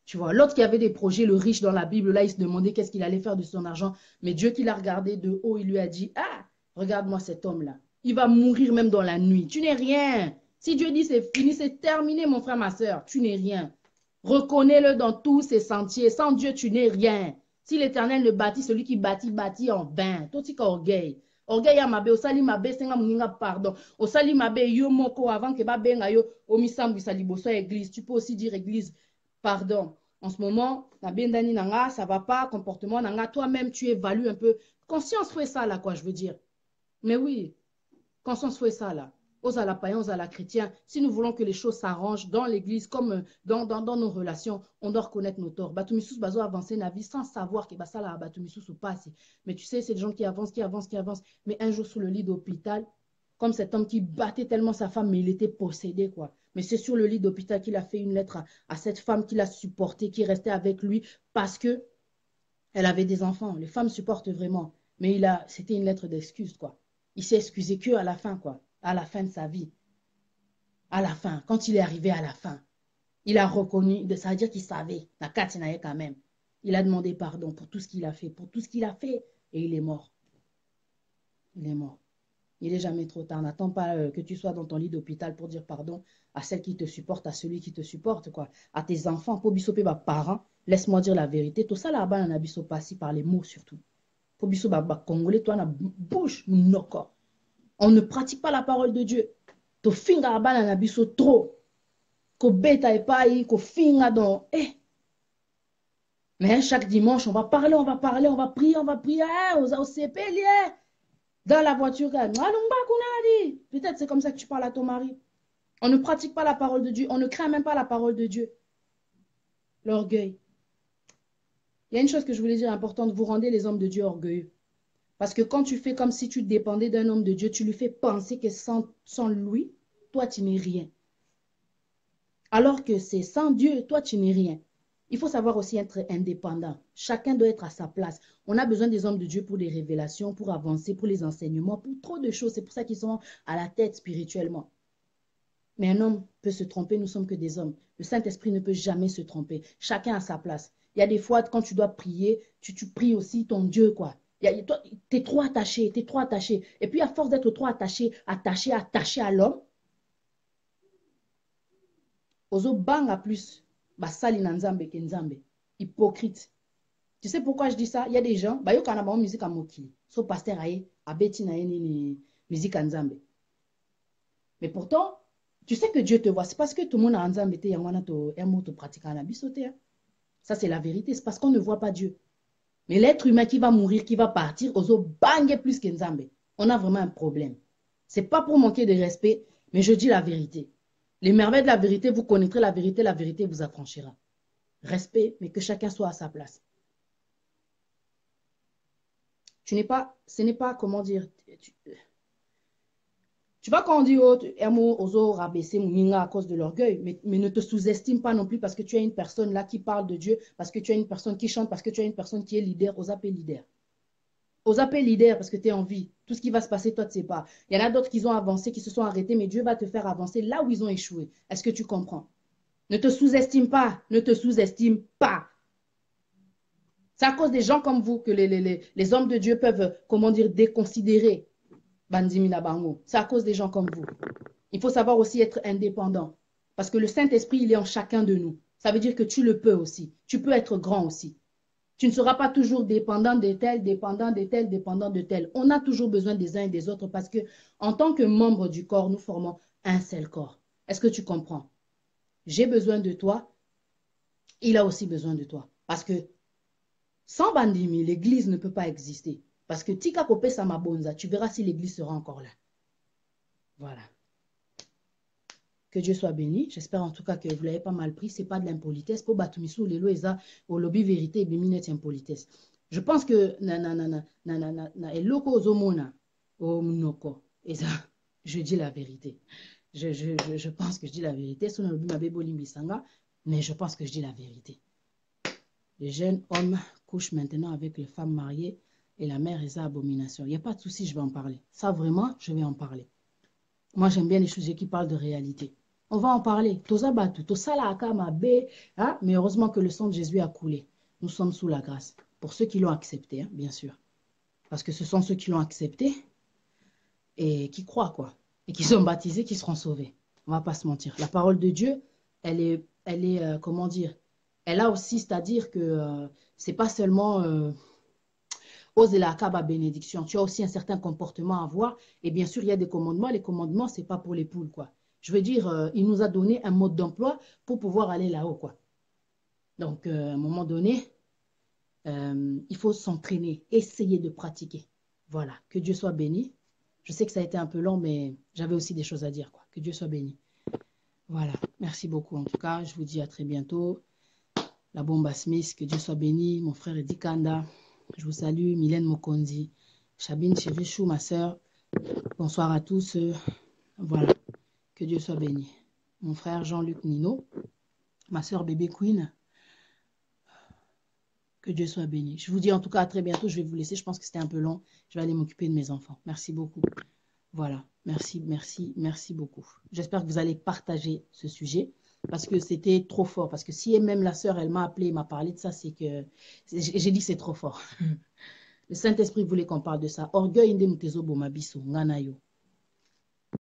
Tu vois, l'autre qui avait des projets, le riche dans la Bible, là, il se demandait qu'est-ce qu'il allait faire de son argent. Mais Dieu qui l'a regardé de haut, il lui a dit, ah, regarde-moi cet homme-là. Il va mourir même dans la nuit. Tu n'es rien. Si Dieu dit c'est fini, c'est terminé, mon frère, ma soeur. Tu n'es rien. Reconnais-le dans tous ses sentiers. Sans Dieu, tu n'es rien. Si l'Éternel le bâtit, celui qui bâtit, bâtit en vain. Tout ce orgueil. Orgueil ya mabe, osali mabe, senga muninga pardon. Osali mabe, yo moko, avant que ba benga yo, omisambu saliboso église. Tu peux aussi dire église, pardon. En ce moment, na bendani nanga, ça va pas, comportement nanga, toi-même, tu évalues un peu. Conscience fait ça, là, quoi, je veux dire. Mais oui, conscience fait ça, là. Aux à la païen, aux à la chrétien, si nous voulons que les choses s'arrangent dans l'église comme dans nos relations, on doit reconnaître nos torts. Batumisus bazo avancer la vie sans savoir que ça là Batumisus ou pas. Mais tu sais, c'est des gens qui avancent. Mais un jour sous le lit d'hôpital, comme cet homme qui battait tellement sa femme, mais il était possédé, quoi. Mais c'est sur le lit d'hôpital qu'il a fait une lettre à cette femme qu'il a supportée, qui restait avec lui parce que elle avait des enfants. Les femmes supportent vraiment. Mais c'était une lettre d'excuse, quoi. Il s'est excusé que à la fin, quoi. À la fin de sa vie. À la fin, quand il est arrivé à la fin, il a reconnu, ça veut dire qu'il savait, la Katinaye quand même. Il a demandé pardon pour tout ce qu'il a fait, et il est mort. Il est mort. Il n'est jamais trop tard. N'attends pas que tu sois dans ton lit d'hôpital pour dire pardon à celle qui te supporte, à celui qui te supporte, quoi. À tes enfants, pour bisoper ma parents. Laisse-moi dire la vérité. Tout ça là-bas, on a biso passé par les mots surtout. Pour bisoper ma congolais, toi, on a bouche, noko. On ne pratique pas la parole de Dieu. To finga là-bas, on a biso trop. Ko beta et pas, ko finga dans. Mais chaque dimanche, on va parler, on va prier, au CP, dans la voiture, peut-être c'est comme ça que tu parles à ton mari. On ne pratique pas la parole de Dieu. On ne craint même pas la parole de Dieu. L'orgueil. Il y a une chose que je voulais dire importante. Vous rendez les hommes de Dieu orgueilleux. Parce que quand tu fais comme si tu dépendais d'un homme de Dieu, tu lui fais penser que sans lui, toi, tu n'es rien. Alors que c'est sans Dieu, toi, tu n'es rien. Il faut savoir aussi être indépendant. Chacun doit être à sa place. On a besoin des hommes de Dieu pour les révélations, pour avancer, pour les enseignements, pour trop de choses. C'est pour ça qu'ils sont à la tête spirituellement. Mais un homme peut se tromper, nous sommes que des hommes. Le Saint-Esprit ne peut jamais se tromper. Chacun à sa place. Il y a des fois, quand tu dois prier, tu pries aussi ton Dieu, quoi. Tu es trop attaché, tu es trop attaché. Et puis, à force d'être trop attaché à l'homme, ozo banga plus, basali na nzambe ke nzambe. Hypocrite. Tu sais pourquoi je dis ça? Il y a des gens, bah yo kana ba musique à mokili. So pasteur aye, abeti na ni musique à nzambe. Mais pourtant, tu sais que Dieu te voit. C'est parce que tout le monde a nzambe te yangwana to emo to pratiquer na bisote. Ça c'est la vérité, c'est parce qu'on ne voit pas Dieu. Mais l'être humain qui va mourir, qui va partir, ozo bangé plus que nzambe. On a vraiment un problème. C'est pas pour manquer de respect, mais je dis la vérité. Les merveilles de la vérité, vous connaîtrez la vérité vous affranchira. Respect, mais que chacun soit à sa place. Ce n'est pas, comment dire, tu vois quand on dit, oh, ozo rabaisser mouninga à cause de l'orgueil, mais ne te sous-estime pas non plus parce que tu as une personne là qui parle de Dieu, parce que tu as une personne qui chante, parce que tu as une personne qui est leader, aux appels leader. Aux appels leader parce que tu es en vie. Tout ce qui va se passer, toi, tu ne sais pas. Il y en a d'autres qui ont avancé, qui se sont arrêtés, mais Dieu va te faire avancer là où ils ont échoué. Est-ce que tu comprends? Ne te sous-estime pas. Ne te sous-estime pas. C'est à cause des gens comme vous que les hommes de Dieu peuvent, comment dire, déconsidérer Bandimina Bango. C'est à cause des gens comme vous. Il faut savoir aussi être indépendant. Parce que le Saint-Esprit, il est en chacun de nous. Ça veut dire que tu le peux aussi. Tu peux être grand aussi. Tu ne seras pas toujours dépendant de tel, dépendant de tel, dépendant de tel. On a toujours besoin des uns et des autres parce que en tant que membre du corps, nous formons un seul corps. Est-ce que tu comprends? J'ai besoin de toi. Il a aussi besoin de toi. Parce que sans Bandimi, l'église ne peut pas exister. Parce que Tika Kope Samabonza, tu verras si l'église sera encore là. Voilà. Que Dieu soit béni. J'espère en tout cas que vous ne l'avez pas mal pris. Ce n'est pas de l'impolitesse. Pour Batumisou, les lois, au lobby vérité, et biminette impolitesse. Je pense que je dis la vérité. Je pense que je dis la vérité. Mais je pense que je dis la vérité. Les jeunes hommes couchent maintenant avec les femmes mariées et la mère est à abomination. Il n'y a pas de souci, je vais en parler. Ça, vraiment, je vais en parler. Moi, j'aime bien les sujets qui parlent de réalité. On va en parler. Mais heureusement que le sang de Jésus a coulé. Nous sommes sous la grâce. Pour ceux qui l'ont accepté, hein, bien sûr. Parce que ce sont ceux qui l'ont accepté et qui croient, quoi. Et qui sont baptisés, qui seront sauvés. On ne va pas se mentir. La parole de Dieu, elle est comment dire, elle a aussi, c'est-à-dire que c'est pas seulement ose la kaba bénédiction. Tu as aussi un certain comportement à avoir. Et bien sûr, il y a des commandements. Les commandements, c'est pas pour les poules, quoi. Je veux dire, il nous a donné un mode d'emploi pour pouvoir aller là-haut, quoi. Donc, à un moment donné, il faut s'entraîner, essayer de pratiquer. Voilà, que Dieu soit béni. Je sais que ça a été un peu long, mais j'avais aussi des choses à dire, quoi. Que Dieu soit béni. Voilà, merci beaucoup. En tout cas, je vous dis à très bientôt. La Bomba Smith, que Dieu soit béni. Mon frère Eddie Kanda, je vous salue. Mylène Mokondi, Chabine Chérichou, ma soeur. Bonsoir à tous. Voilà, que Dieu soit béni. Mon frère Jean-Luc Nino, ma soeur Bébé Queen. Que Dieu soit béni. Je vous dis en tout cas à très bientôt. Je vais vous laisser. Je pense que c'était un peu long. Je vais aller m'occuper de mes enfants. Merci beaucoup. Voilà. Merci, merci, merci beaucoup. J'espère que vous allez partager ce sujet parce que c'était trop fort. Parce que si même la sœur, elle m'a appelé, m'a parlé de ça, c'est que j'ai dit c'est trop fort. Le Saint-Esprit voulait qu'on parle de ça. Orgueil inde mutezo bomabiso nganayo.